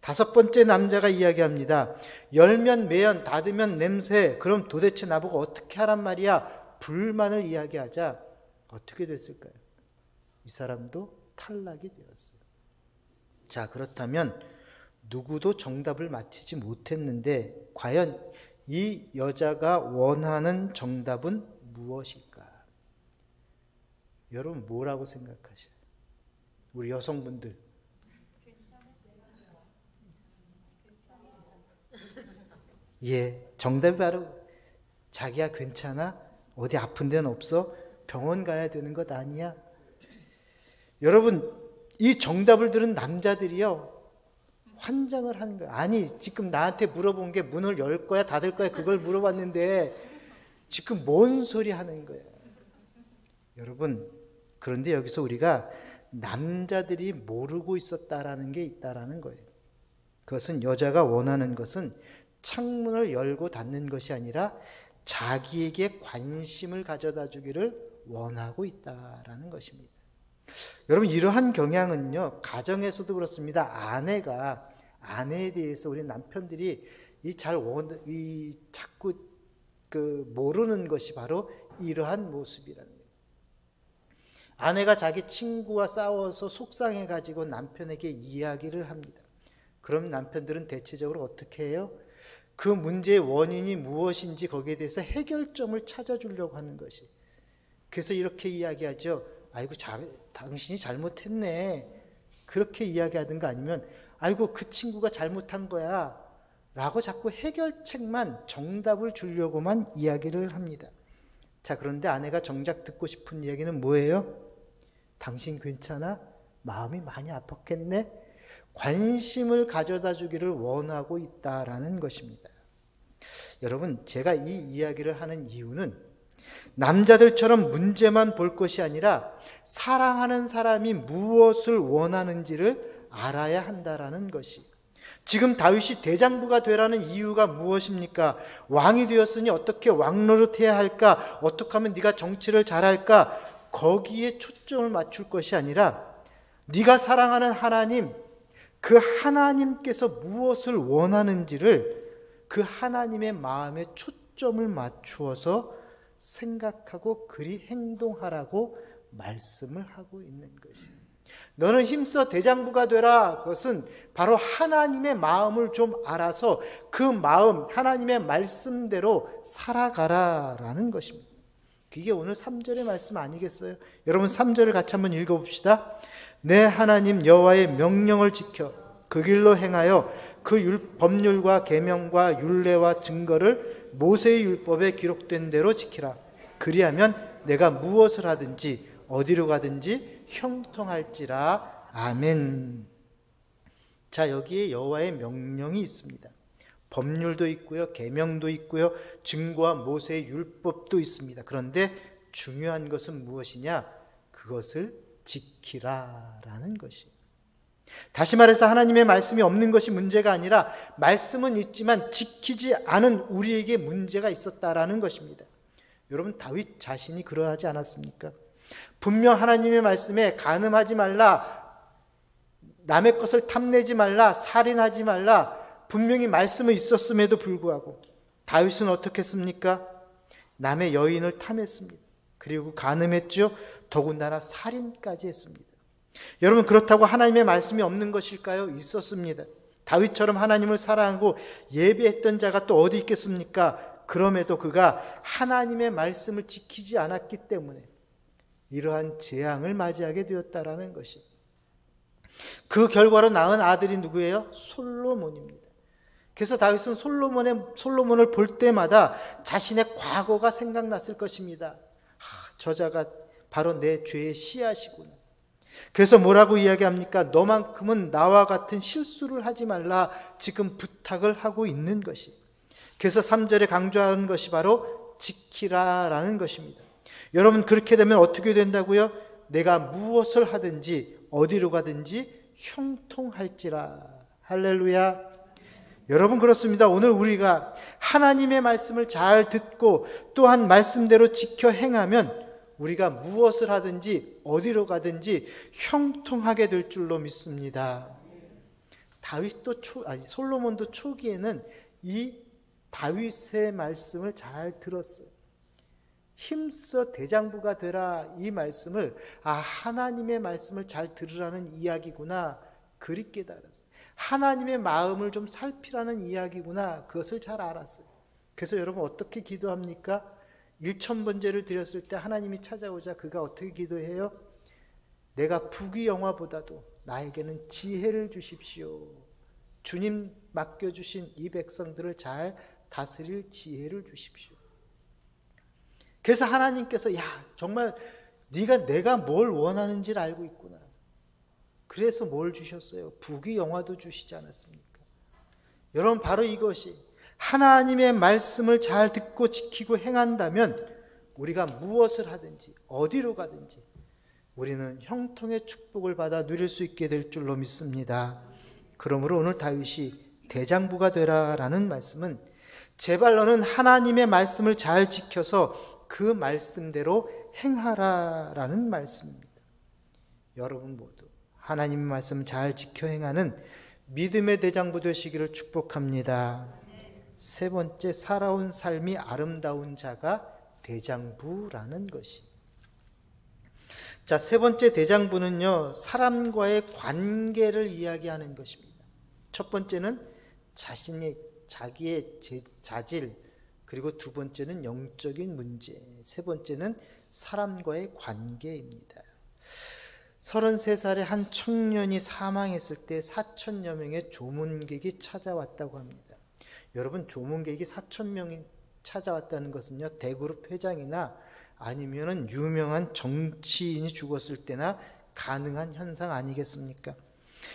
다섯 번째 남자가 이야기합니다. 열면 매연, 닫으면 냄새. 그럼 도대체 나보고 어떻게 하란 말이야? 불만을 이야기하자. 어떻게 됐을까요? 이 사람도 탈락이 되었어요. 자, 그렇다면 누구도 정답을 맞히지 못했는데 과연 이 여자가 원하는 정답은 무엇일까? 여러분 뭐라고 생각하세요? 우리 여성분들. 예, 정답이 바로 자기야 괜찮아? 어디 아픈 데는 없어? 병원 가야 되는 것 아니야? 여러분, 이 정답을 들은 남자들이요 환장을 하는 거예요. 아니, 지금 나한테 물어본 게 문을 열 거야 닫을 거야 그걸 물어봤는데 지금 뭔 소리 하는 거야? 여러분, 그런데 여기서 우리가 남자들이 모르고 있었다라는 게 있다라는 거예요. 그것은 여자가 원하는 것은 창문을 열고 닫는 것이 아니라 자기에게 관심을 가져다 주기를 원하고 있다라는 것입니다. 여러분, 이러한 경향은요 가정에서도 그렇습니다. 아내가 아내에 대해서 우리 남편들이 자꾸 모르는 것이 바로 이러한 모습이라는 거예요. 아내가 자기 친구와 싸워서 속상해 가지고 남편에게 이야기를 합니다. 그럼 남편들은 대체적으로 어떻게 해요? 그 문제의 원인이 무엇인지 거기에 대해서 해결점을 찾아주려고 하는 것이. 그래서 이렇게 이야기하죠. 아이고, 당신이 잘못했네. 그렇게 이야기하든가 아니면 아이고, 그 친구가 잘못한 거야. 라고 자꾸 해결책만, 정답을 주려고만 이야기를 합니다. 자, 그런데 아내가 정작 듣고 싶은 이야기는 뭐예요? 당신 괜찮아? 마음이 많이 아팠겠네? 관심을 가져다 주기를 원하고 있다라는 것입니다. 여러분, 제가 이 이야기를 하는 이유는 남자들처럼 문제만 볼 것이 아니라 사랑하는 사람이 무엇을 원하는지를 알아야 한다라는 것이, 지금 다윗이 대장부가 되라는 이유가 무엇입니까? 왕이 되었으니 어떻게 왕노릇해야 할까? 어떻게 하면 네가 정치를 잘할까? 거기에 초점을 맞출 것이 아니라 네가 사랑하는 하나님, 그 하나님께서 무엇을 원하는지를 그 하나님의 마음에 초점을 맞추어서 생각하고 그리 행동하라고 말씀을 하고 있는 것이에요. 너는 힘써 대장부가 되라. 그것은 바로 하나님의 마음을 좀 알아서 그 마음, 하나님의 말씀대로 살아가라라는 것입니다. 그게 오늘 3절의 말씀 아니겠어요? 여러분 3절을 같이 한번 읽어봅시다. 내 하나님 여호와의 명령을 지켜 그 길로 행하여 그 법률과 계명과 율례와 증거를 모세의 율법에 기록된 대로 지키라. 그리하면 내가 무엇을 하든지 어디로 가든지 형통할지라. 아멘. 자, 여기에 여호와의 명령이 있습니다. 법률도 있고요, 계명도 있고요, 증거와 모세의 율법도 있습니다. 그런데 중요한 것은 무엇이냐? 그것을 지키라라는 것이. 다시 말해서 하나님의 말씀이 없는 것이 문제가 아니라 말씀은 있지만 지키지 않은 우리에게 문제가 있었다라는 것입니다. 여러분 다윗 자신이 그러하지 않았습니까? 분명 하나님의 말씀에 간음하지 말라, 남의 것을 탐내지 말라, 살인하지 말라 분명히 말씀은 있었음에도 불구하고 다윗은 어떻게 했습니까? 남의 여인을 탐했습니다. 그리고 간음했죠. 더군다나 살인까지 했습니다. 여러분 그렇다고 하나님의 말씀이 없는 것일까요? 있었습니다. 다윗처럼 하나님을 사랑하고 예배했던 자가 또 어디 있겠습니까? 그럼에도 그가 하나님의 말씀을 지키지 않았기 때문에 이러한 재앙을 맞이하게 되었다라는 것이. 그 결과로 낳은 아들이 누구예요? 솔로몬입니다. 그래서 다윗은 솔로몬을 볼 때마다 자신의 과거가 생각났을 것입니다. 저자가 바로 내 죄의 씨앗이구나. 그래서 뭐라고 이야기합니까? 너만큼은 나와 같은 실수를 하지 말라 지금 부탁을 하고 있는 것이. 그래서 3절에 강조하는 것이 바로 지키라라는 것입니다. 여러분 그렇게 되면 어떻게 된다고요? 내가 무엇을 하든지 어디로 가든지 형통할지라. 할렐루야. 여러분 그렇습니다. 오늘 우리가 하나님의 말씀을 잘 듣고 또한 말씀대로 지켜 행하면 우리가 무엇을 하든지 어디로 가든지 형통하게 될 줄로 믿습니다. 솔로몬도 초기에는 이 다윗의 말씀을 잘 들었어요. 힘써 대장부가 되라, 이 말씀을 하나님의 말씀을 잘 들으라는 이야기구나 그리 깨달았어요. 하나님의 마음을 좀 살피라는 이야기구나 그것을 잘 알았어요. 그래서 여러분 어떻게 기도합니까? 1000번제를 드렸을 때 하나님이 찾아오자 그가 어떻게 기도해요? 내가 부귀영화보다도 나에게는 지혜를 주십시오. 주님 맡겨주신 이 백성들을 잘 다스릴 지혜를 주십시오. 그래서 하나님께서 정말 네가 내가 뭘 원하는지를 알고 있구나. 그래서 뭘 주셨어요? 부귀영화도 주시지 않았습니까? 여러분 바로 이것이 하나님의 말씀을 잘 듣고 지키고 행한다면 우리가 무엇을 하든지 어디로 가든지 우리는 형통의 축복을 받아 누릴 수 있게 될 줄로 믿습니다. 그러므로 오늘 다윗이 대장부가 되라라는 말씀은 제발 너는 하나님의 말씀을 잘 지켜서 그 말씀대로 행하라라는 말씀입니다. 여러분 모두 하나님의 말씀 잘 지켜 행하는 믿음의 대장부 되시기를 축복합니다. 세 번째, 살아온 삶이 아름다운 자가 대장부라는 것이. 자, 세 번째 대장부는요, 사람과의 관계를 이야기하는 것입니다. 첫 번째는 자기의 자질, 그리고 두 번째는 영적인 문제, 세 번째는 사람과의 관계입니다. 33살의 한 청년이 사망했을 때 4,000여 명의 조문객이 찾아왔다고 합니다. 여러분 조문객이 4,000명이 찾아왔다는 것은요, 대그룹 회장이나 아니면은 유명한 정치인이 죽었을 때나 가능한 현상 아니겠습니까?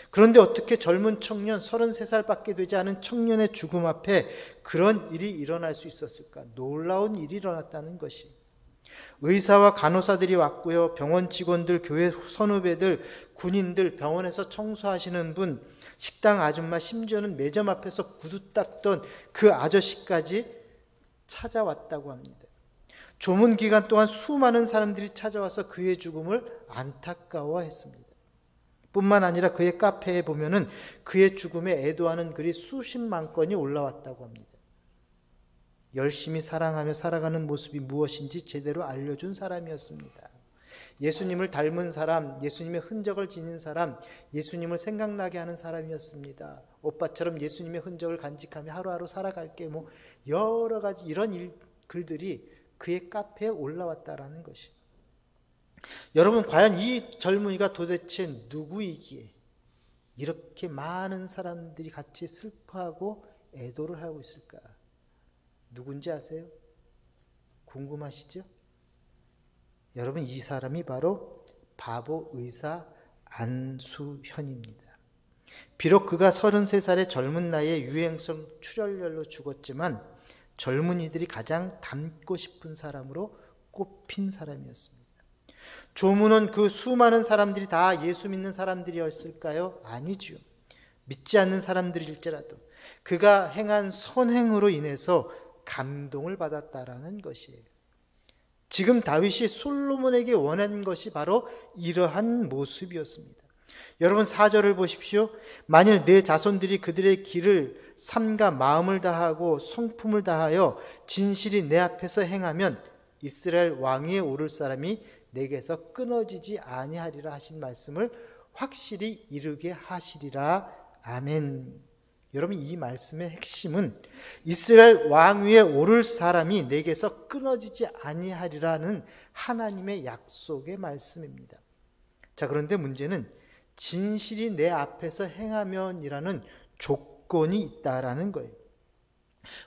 그런데 어떻게 젊은 청년 33살밖에 되지 않은 청년의 죽음 앞에 그런 일이 일어날 수 있었을까? 놀라운 일이 일어났다는 것이. 의사와 간호사들이 왔고요, 병원 직원들, 교회 선후배들, 군인들, 병원에서 청소하시는 분, 식당 아줌마, 심지어는 매점 앞에서 구두 닦던 그 아저씨까지 찾아왔다고 합니다. 조문 기간 동안 수많은 사람들이 찾아와서 그의 죽음을 안타까워했습니다. 뿐만 아니라 그의 카페에 보면은 그의 죽음에 애도하는 글이 수십만 건이 올라왔다고 합니다. 열심히 사랑하며 살아가는 모습이 무엇인지 제대로 알려준 사람이었습니다. 예수님을 닮은 사람, 예수님의 흔적을 지닌 사람, 예수님을 생각나게 하는 사람이었습니다. 오빠처럼 예수님의 흔적을 간직하며 하루하루 살아갈게, 여러 가지 이런 글들이 그의 카페에 올라왔다라는 것이. 여러분, 과연 이 젊은이가 도대체 누구이기에 이렇게 많은 사람들이 같이 슬퍼하고 애도를 하고 있을까? 누군지 아세요? 궁금하시죠? 여러분, 이 사람이 바로 바보 의사 안수현입니다. 비록 그가 33살의 젊은 나이에 유행성 출혈열로 죽었지만 젊은이들이 가장 닮고 싶은 사람으로 꼽힌 사람이었습니다. 조문은 그 수많은 사람들이 다 예수 믿는 사람들이었을까요? 아니죠. 믿지 않는 사람들일지라도 그가 행한 선행으로 인해서 감동을 받았다라는 것이에요. 지금 다윗이 솔로몬에게 원한 것이 바로 이러한 모습이었습니다. 여러분, 4절을 보십시오. 만일 내 자손들이 그들의 길을 삼가 마음을 다하고 성품을 다하여 진실이 내 앞에서 행하면 이스라엘 왕위에 오를 사람이 내게서 끊어지지 아니하리라 하신 말씀을 확실히 이루게 하시리라. 아멘. 여러분, 이 말씀의 핵심은 이스라엘 왕위에 오를 사람이 내게서 끊어지지 아니하리라는 하나님의 약속의 말씀입니다. 자, 그런데 문제는 진실이 내 앞에서 행하면이라는 조건이 있다라는 거예요.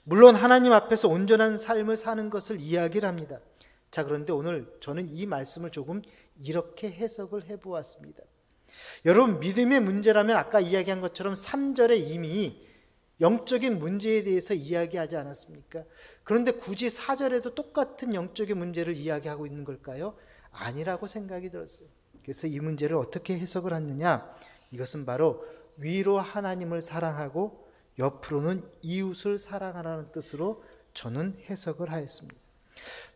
물론 하나님 앞에서 온전한 삶을 사는 것을 이야기를 합니다. 자, 그런데 오늘 저는 이 말씀을 조금 이렇게 해석을 해보았습니다. 여러분, 믿음의 문제라면 아까 이야기한 것처럼 3절에 이미 영적인 문제에 대해서 이야기하지 않았습니까? 그런데 굳이 4절에도 똑같은 영적인 문제를 이야기하고 있는 걸까요? 아니라고 생각이 들었어요. 그래서 이 문제를 어떻게 해석을 하느냐? 이것은 바로 위로 하나님을 사랑하고 옆으로는 이웃을 사랑하라는 뜻으로 저는 해석을 하였습니다.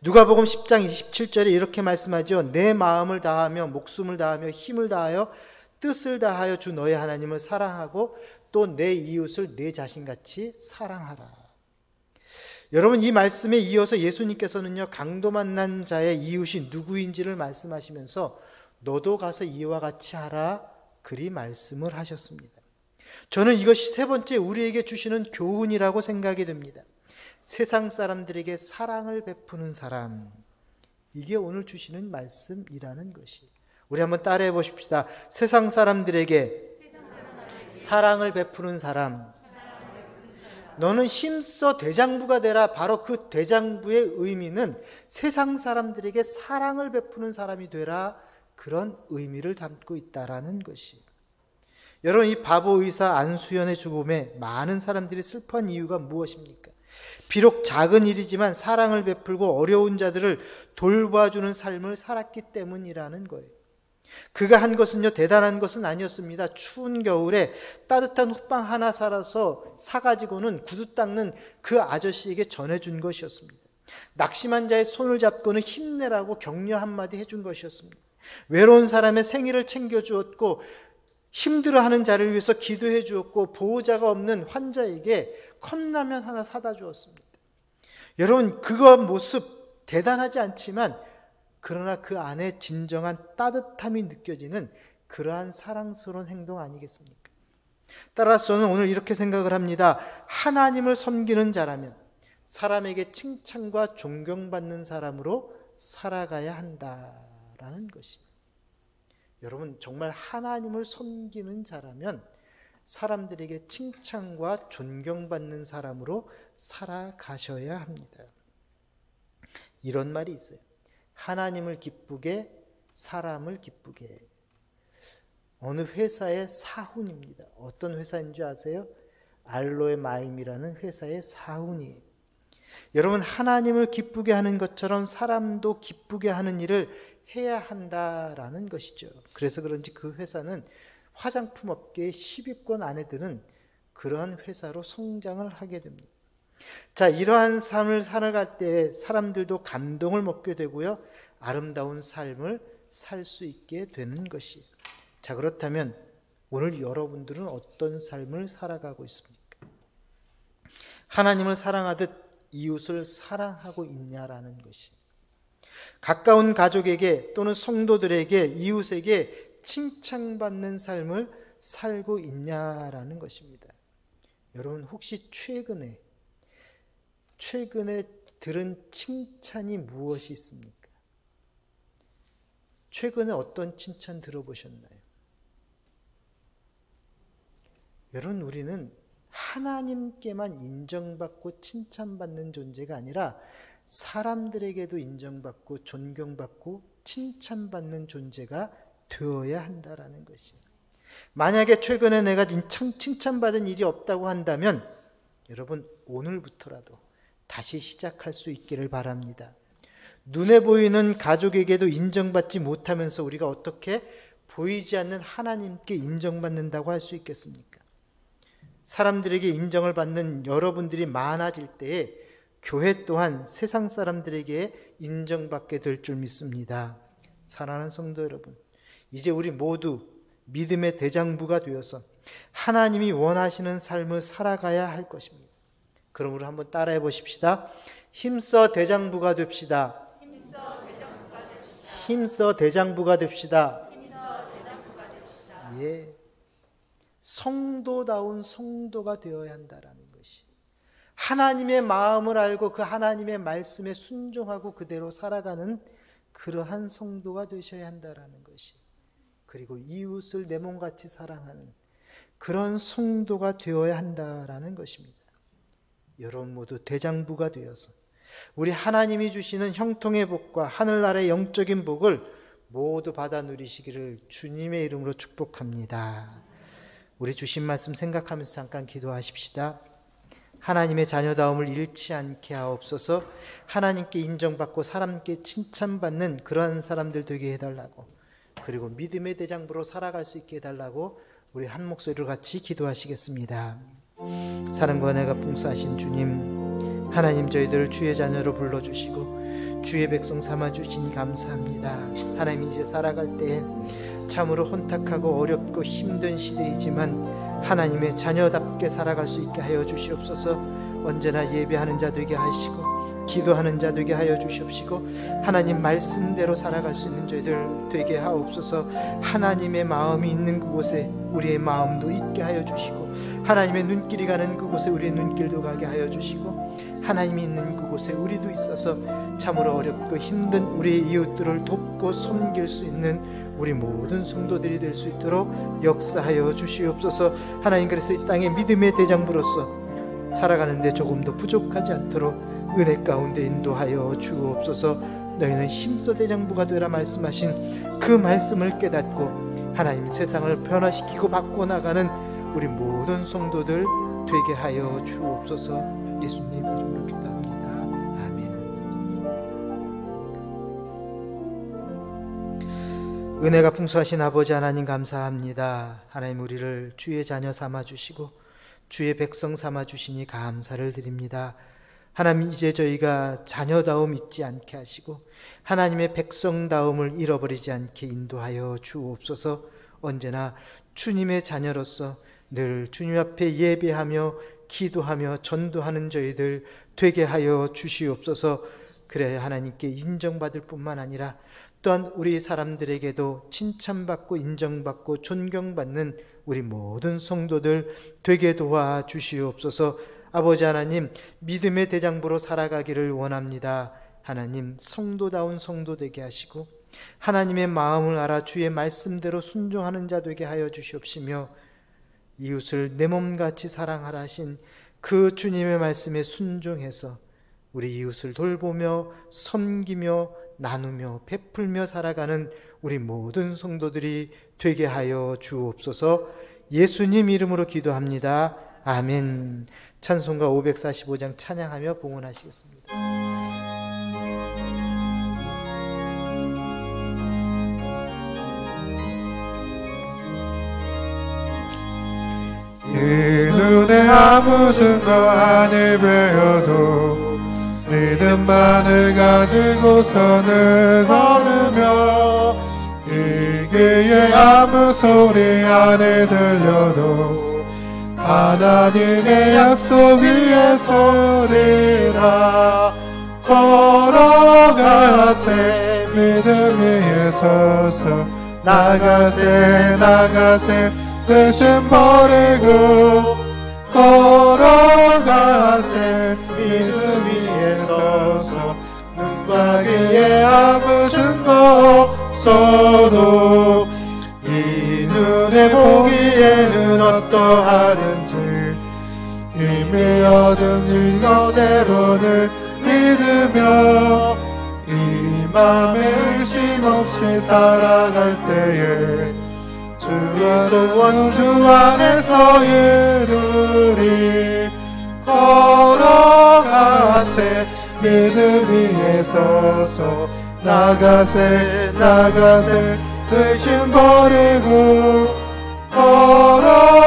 누가복음 10장 27절에 이렇게 말씀하죠. 내 마음을 다하며 목숨을 다하며 힘을 다하여 뜻을 다하여 주 너의 하나님을 사랑하고 또 내 이웃을 내 자신같이 사랑하라. 여러분, 이 말씀에 이어서 예수님께서는요, 강도 만난 자의 이웃이 누구인지를 말씀하시면서 너도 가서 이와 같이 하라, 그리 말씀을 하셨습니다. 저는 이것이 세 번째 우리에게 주시는 교훈이라고 생각이 됩니다. 세상 사람들에게 사랑을 베푸는 사람, 이게 오늘 주시는 말씀이라는 것이. 우리 한번 따라해 보십시다. 세상 사람들에게 사랑을 베푸는 사람. 너는 힘써 대장부가 되라. 바로 그 대장부의 의미는 세상 사람들에게 사랑을 베푸는 사람이 되라, 그런 의미를 담고 있다라는 것이. 여러분, 이 바보 의사 안수현의 죽음에 많은 사람들이 슬퍼한 이유가 무엇입니까? 비록 작은 일이지만 사랑을 베풀고 어려운 자들을 돌봐주는 삶을 살았기 때문이라는 거예요. 그가 한 것은요, 대단한 것은 아니었습니다. 추운 겨울에 따뜻한 호빵 하나 사가지고는 구두 닦는 그 아저씨에게 전해준 것이었습니다. 낙심한 자의 손을 잡고는 힘내라고 격려 한마디 해준 것이었습니다. 외로운 사람의 생일을 챙겨주었고 힘들어하는 자를 위해서 기도해 주었고 보호자가 없는 환자에게 컵라면 하나 사다 주었습니다. 여러분, 그거 모습 대단하지 않지만 그러나 그 안에 진정한 따뜻함이 느껴지는 그러한 사랑스러운 행동 아니겠습니까? 따라서 저는 오늘 이렇게 생각을 합니다. 하나님을 섬기는 자라면 사람에게 칭찬과 존경받는 사람으로 살아가야 한다라는 것이. 여러분, 정말 하나님을 섬기는 자라면 사람들에게 칭찬과 존경받는 사람으로 살아가셔야 합니다. 이런 말이 있어요. 하나님을 기쁘게, 사람을 기쁘게. 어느 회사의 사훈입니다. 어떤 회사인 줄 아세요? 알로에 마임이라는 회사의 사훈이에요. 여러분, 하나님을 기쁘게 하는 것처럼 사람도 기쁘게 하는 일을 해야 한다라는 것이죠. 그래서 그런지 그 회사는 화장품 업계의 10위권 안에 드는 그러한 회사로 성장을 하게 됩니다. 자, 이러한 삶을 살아갈 때 사람들도 감동을 먹게 되고요, 아름다운 삶을 살 수 있게 되는 것이에요. 자, 그렇다면 오늘 여러분들은 어떤 삶을 살아가고 있습니까? 하나님을 사랑하듯 이웃을 사랑하고 있냐라는 것이, 가까운 가족에게 또는 성도들에게, 이웃에게 칭찬받는 삶을 살고 있냐라는 것입니다. 여러분, 혹시 최근에 들은 칭찬이 무엇이 있습니까? 최근에 어떤 칭찬 들어보셨나요? 여러분, 우리는 하나님께만 인정받고 칭찬받는 존재가 아니라 사람들에게도 인정받고 존경받고 칭찬받는 존재가 되어야 한다라는 것이에요. 만약에 최근에 내가 칭찬받은 일이 없다고 한다면 여러분, 오늘부터라도 다시 시작할 수 있기를 바랍니다. 눈에 보이는 가족에게도 인정받지 못하면서 우리가 어떻게 보이지 않는 하나님께 인정받는다고 할 수 있겠습니까? 사람들에게 인정을 받는 여러분들이 많아질 때에 교회 또한 세상 사람들에게 인정받게 될 줄 믿습니다. 사랑하는 성도 여러분, 이제 우리 모두 믿음의 대장부가 되어서 하나님이 원하시는 삶을 살아가야 할 것입니다. 그러므로 한번 따라해 보십시다. 힘써 대장부가 됩시다. 힘써 대장부가 됩시다. 예. 성도다운 성도가 되어야 한다라는 것이, 하나님의 마음을 알고 그 하나님의 말씀에 순종하고 그대로 살아가는 그러한 성도가 되셔야 한다라는 것이, 그리고 이웃을 내 몸같이 사랑하는 그런 성도가 되어야 한다라는 것입니다. 여러분 모두 대장부가 되어서 우리 하나님이 주시는 형통의 복과 하늘나라의 영적인 복을 모두 받아 누리시기를 주님의 이름으로 축복합니다. 우리 주신 말씀 생각하면서 잠깐 기도하십시다. 하나님의 자녀다움을 잃지 않게 하옵소서. 하나님께 인정받고 사람께 칭찬받는 그러한 사람들 되게 해달라고, 그리고 믿음의 대장부로 살아갈 수 있게 해달라고 우리 한 목소리로 같이 기도하시겠습니다. 사랑과 은혜가 풍성하신 주님, 하나님 저희들을 주의 자녀로 불러주시고 주의 백성 삼아주시니 감사합니다. 하나님, 이제 살아갈 때 참으로 혼탁하고 어렵고 힘든 시대이지만 하나님의 자녀답게 살아갈 수 있게 하여 주시옵소서. 언제나 예배하는 자 되게 하시고 기도하는 자 되게 하여 주시옵시고 하나님 말씀대로 살아갈 수 있는 저희들 되게 하옵소서. 하나님의 마음이 있는 그곳에 우리의 마음도 있게 하여 주시고 하나님의 눈길이 가는 그곳에 우리의 눈길도 가게 하여 주시고 하나님이 있는 그곳에 우리도 있어서 참으로 어렵고 힘든 우리의 이웃들을 돕고 섬길 수 있는 우리 모든 성도들이 될 수 있도록 역사하여 주시옵소서. 하나님, 그래서 이 땅의 믿음의 대장부로서 살아가는데 조금도 부족하지 않도록 은혜 가운데 인도하여 주옵소서. 너희는 힘써 대장부가 되라 말씀하신 그 말씀을 깨닫고 하나님 세상을 변화시키고 바꿔나가는 우리 모든 성도들 되게 하여 주옵소서. 예수님 이름으로 기도합니다. 아멘. 은혜가 풍성하신 아버지 하나님 감사합니다. 하나님, 우리를 주의 자녀 삼아주시고 주의 백성 삼아주시니 감사를 드립니다. 하나님, 이제 저희가 자녀다움 잊지 않게 하시고 하나님의 백성다움을 잃어버리지 않게 인도하여 주옵소서. 언제나 주님의 자녀로서 늘 주님 앞에 예배하며 기도하며 전도하는 저희들 되게 하여 주시옵소서. 그래야 하나님께 인정받을 뿐만 아니라 또한 우리 사람들에게도 칭찬받고 인정받고 존경받는 우리 모든 성도들 되게 도와 주시옵소서. 아버지 하나님, 믿음의 대장부로 살아가기를 원합니다. 하나님, 성도다운 성도 되게 하시고 하나님의 마음을 알아 주의 말씀대로 순종하는 자 되게 하여 주시옵시며 이웃을 내 몸같이 사랑하라 하신 그 주님의 말씀에 순종해서 우리 이웃을 돌보며 섬기며 나누며 베풀며 살아가는 우리 모든 성도들이 되게 하여 주옵소서. 예수님 이름으로 기도합니다. 아멘. 찬송가 545장 찬양하며 봉헌하시겠습니다. 눈에 아무 증거 아니 배어도 믿음만을 가지고서는 걸으며 이 귀에 아무 소리 안에 들려도 하나님의 약속 위에 서리라. 걸어가세 믿음 위에 서서 나가세 나가세 의심 버리고 걸어가세 믿음 위에 서서 눈과 귀에 아무 증거 없어도 이 눈에 보기에는 어떠하든지 이미 얻은 증거대로는 믿으며 이 맘에 의심 없이 살아갈 때에 주의 소원 주 안에서 이루리. 걸어가세 믿음 위에 서서 나가세 나가세 의심 버리고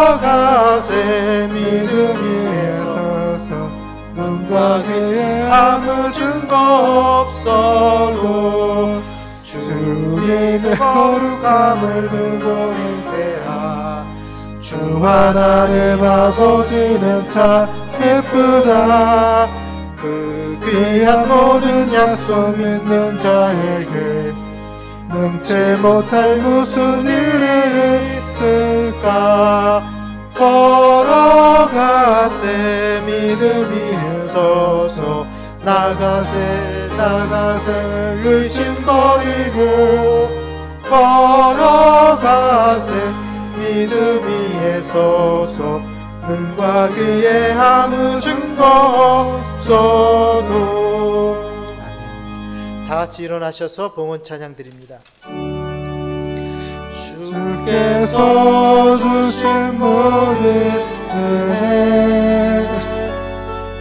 걸어가세 믿음 위에 서서 눈과 귀에 아무 증거 없어도 주님의 거룩함을 두고 인세하. 주 하나님 아버지는 참 예쁘다. 그 귀한 모든 약속 믿는 자에게 능치 못할 무슨 일이 있을까. 걸어가세 믿음 위에 서서 나가세 나가세 의심 버리고 걸어가세 믿음 위에 서서 눈과 귀에 아무 증거 없어도. 아멘. 다 같이 일어나셔서 봉헌 찬양 드립니다. 주께서 주신 모든 은혜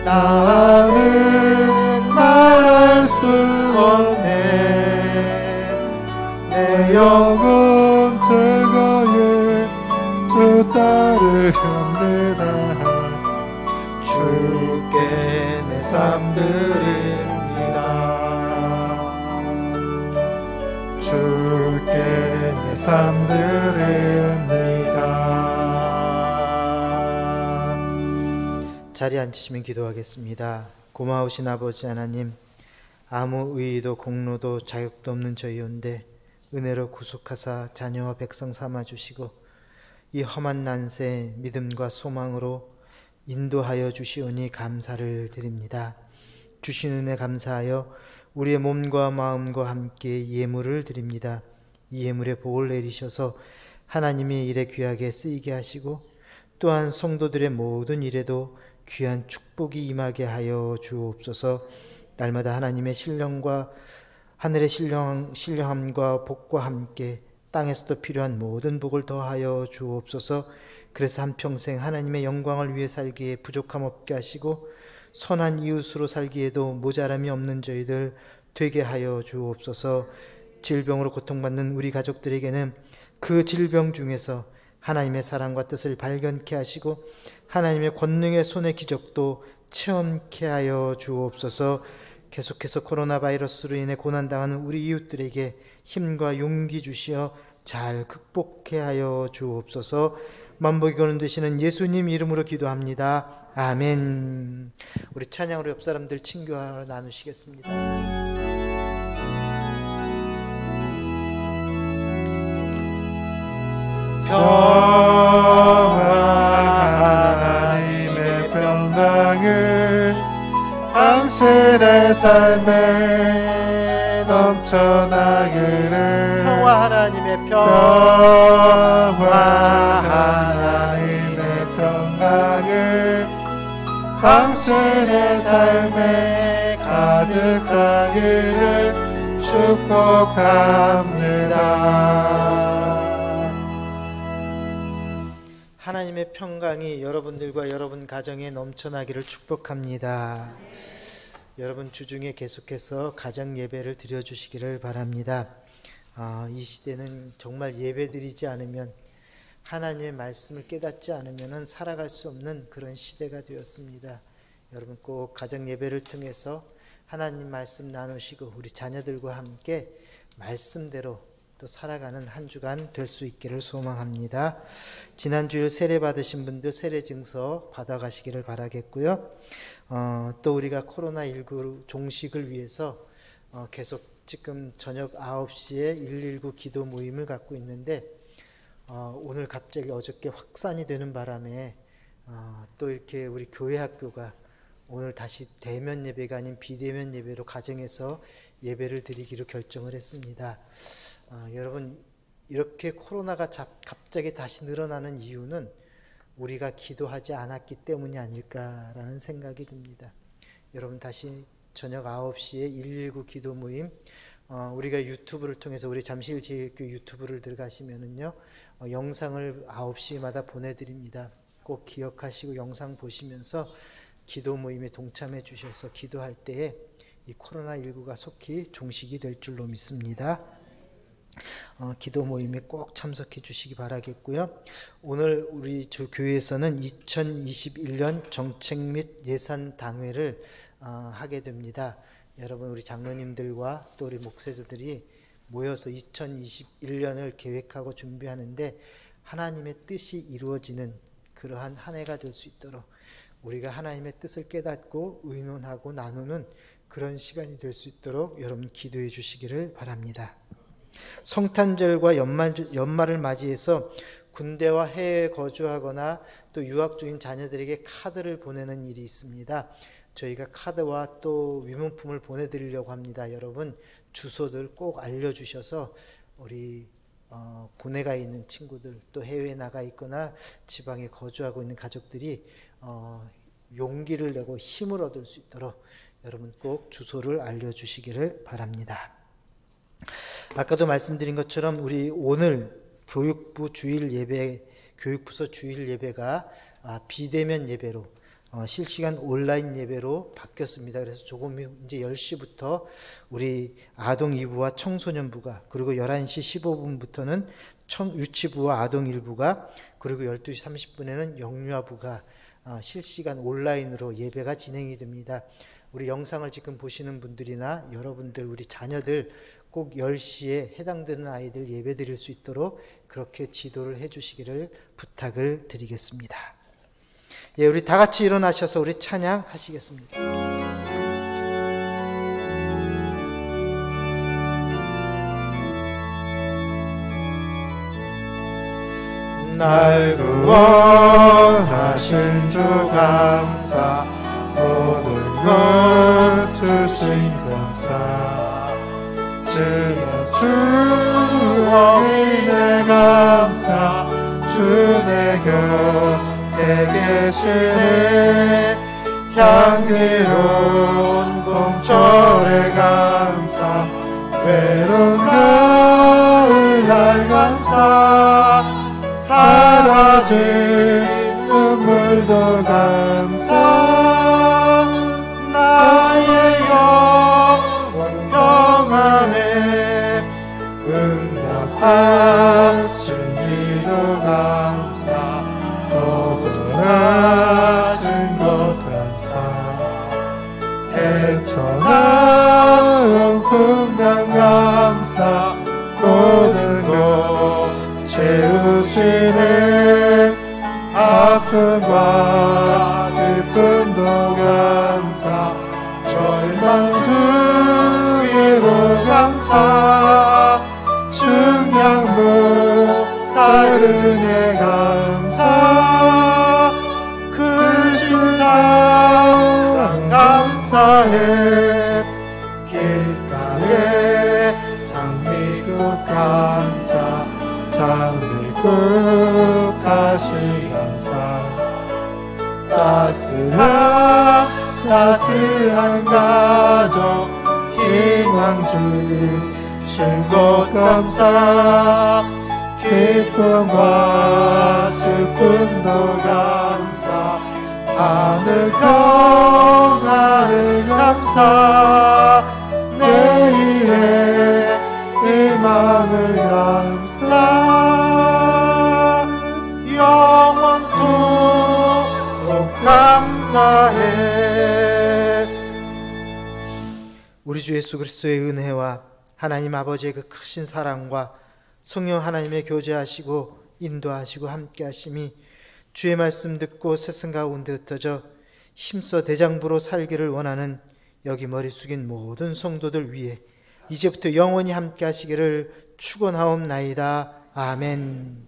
나는 말할 수 없네. 내 영혼 즐거이 주 따르렵니다. 주께 내 삶 드립니다. 주께 내 삶 드립니다. 자리에 앉으시면 기도하겠습니다. 고마우신 아버지 하나님, 아무 의의도 공로도 자격도 없는 저희온데 은혜로 구속하사 자녀와 백성 삼아주시고 이 험한 난세 믿음과 소망으로 인도하여 주시오니 감사를 드립니다. 주신 은혜 감사하여 우리의 몸과 마음과 함께 예물을 드립니다. 이 예물에 복을 내리셔서 하나님의 일에 귀하게 쓰이게 하시고 또한 성도들의 모든 일에도 귀한 축복이 임하게 하여 주옵소서. 날마다 하나님의 신령과 하늘의 신령함과 복과 함께 땅에서도 필요한 모든 복을 더하여 주옵소서. 그래서 한평생 하나님의 영광을 위해 살기에 부족함 없게 하시고 선한 이웃으로 살기에도 모자람이 없는 저희들 되게 하여 주옵소서. 질병으로 고통받는 우리 가족들에게는 그 질병 중에서 하나님의 사랑과 뜻을 발견케 하시고 하나님의 권능의 손의 기적도 체험케 하여 주옵소서. 계속해서 코로나 바이러스로 인해 고난당하는 우리 이웃들에게 힘과 용기 주시어 잘 극복케 하여 주옵소서. 만복이 거는 되시는 예수님 이름으로 기도합니다. 아멘. 우리 찬양으로 옆 사람들 친교하러 나누시겠습니다. 평안하나님의 평강을 당신의 삶에 넘쳐나기를. 평화 하나님의 평강을 당신의 삶에 가득하기를 축복합니다. 하나님의 평강이 여러분들과 여러분 가정에 넘쳐나기를 축복합니다. 여러분 주중에 계속해서 가정 예배를 드려주시기를 바랍니다. 이 시대는 정말 예배 드리지 않으면 하나님의 말씀을 깨닫지 않으면 살아갈 수 없는 그런 시대가 되었습니다. 여러분 꼭 가정 예배를 통해서 하나님 말씀 나누시고 우리 자녀들과 함께 말씀대로 또 살아가는 한 주간 될 수 있기를 소망합니다. 지난주일 세례 받으신 분들 세례 증서 받아가시기를 바라겠고요. 또 우리가 코로나19 종식을 위해서 계속 지금 저녁 9시에 119 기도 모임을 갖고 있는데 오늘 갑자기 어저께 확산이 되는 바람에 또 이렇게 우리 교회 학교가 오늘 다시 대면 예배가 아닌 비대면 예배로 가정에서 예배를 드리기로 결정을 했습니다. 여러분 이렇게 코로나가 갑자기 다시 늘어나는 이유는 우리가 기도하지 않았기 때문이 아닐까라는 생각이 듭니다. 여러분 다시 저녁 9시에 119 기도 모임 우리가 유튜브를 통해서 우리 잠실제일교 유튜브를 들어가시면은요 영상을 9시마다 보내드립니다. 꼭 기억하시고 영상 보시면서 기도 모임에 동참해 주셔서 기도할 때에 이 코로나19가 속히 종식이 될 줄로 믿습니다. 기도 모임에 꼭 참석해 주시기 바라겠고요. 오늘 우리 교회에서는 2021년 정책 및 예산 당회를 하게 됩니다. 여러분 우리 장로님들과 또 우리 목사들이 모여서 2021년을 계획하고 준비하는데 하나님의 뜻이 이루어지는 그러한 한 해가 될 수 있도록 우리가 하나님의 뜻을 깨닫고 의논하고 나누는 그런 시간이 될 수 있도록 여러분 기도해 주시기를 바랍니다. 성탄절과 연말을 맞이해서 군대와 해외에 거주하거나 또 유학 중인 자녀들에게 카드를 보내는 일이 있습니다. 저희가 카드와 또 위문품을 보내드리려고 합니다. 여러분 주소들 꼭 알려주셔서 우리 군에 가 있는 친구들 또 해외에 나가 있거나 지방에 거주하고 있는 가족들이 용기를 내고 힘을 얻을 수 있도록 여러분 꼭 주소를 알려주시기를 바랍니다. 아까도 말씀드린 것처럼 우리 오늘 교육부서 주일 예배가 비대면 예배로 실시간 온라인 예배로 바뀌었습니다. 그래서 조금 이제 10시부터 우리 아동 2부와 청소년부가 그리고 11시 15분부터는 유치부와 아동 1부가 그리고 12시 30분에는 영유아부가 실시간 온라인으로 예배가 진행이 됩니다. 우리 영상을 지금 보시는 분들이나 여러분들 우리 자녀들 꼭 10시에 해당되는 아이들 예배 드릴 수 있도록 그렇게 지도를 해 주시기를 부탁을 드리겠습니다. 예, 우리 다 같이 일어나셔서 우리 찬양하시겠습니다. 날 구원하신 주 감사 모든 것 주신 감사 주여 주원이네 감사 주 내 곁에 계시네 향기로운 봄철의 감사 외로운 가을날 감사 사라진 눈물도 감사 나의 영혼 평안에 응답하신 기도 감사 거절하신 것 감사 헤쳐나온 풍랑 감사 모든 것 채우시네 아픔과 기쁨도 감사 절망 주위로 감사 증량 못할 은혜 감사 크신 사랑 감사해 길가에 장미꽃 감사 장미꽃 가시 감사 따스한 가정 희망 주신 것 감사 기쁨과 슬픔도 감사 하늘 평안을 감사 내일의 희망을 감사 우리 주 예수 그리스도의 은혜와 하나님 아버지의 그 크신 사랑과 성령 하나님의 교제하시고 인도하시고 함께하심이 주의 말씀 듣고 세상 가운데 흩어져 힘써 대장부로 살기를 원하는 여기 머리 숙인 모든 성도들 위해 이제부터 영원히 함께하시기를 축원하옵나이다. 아멘.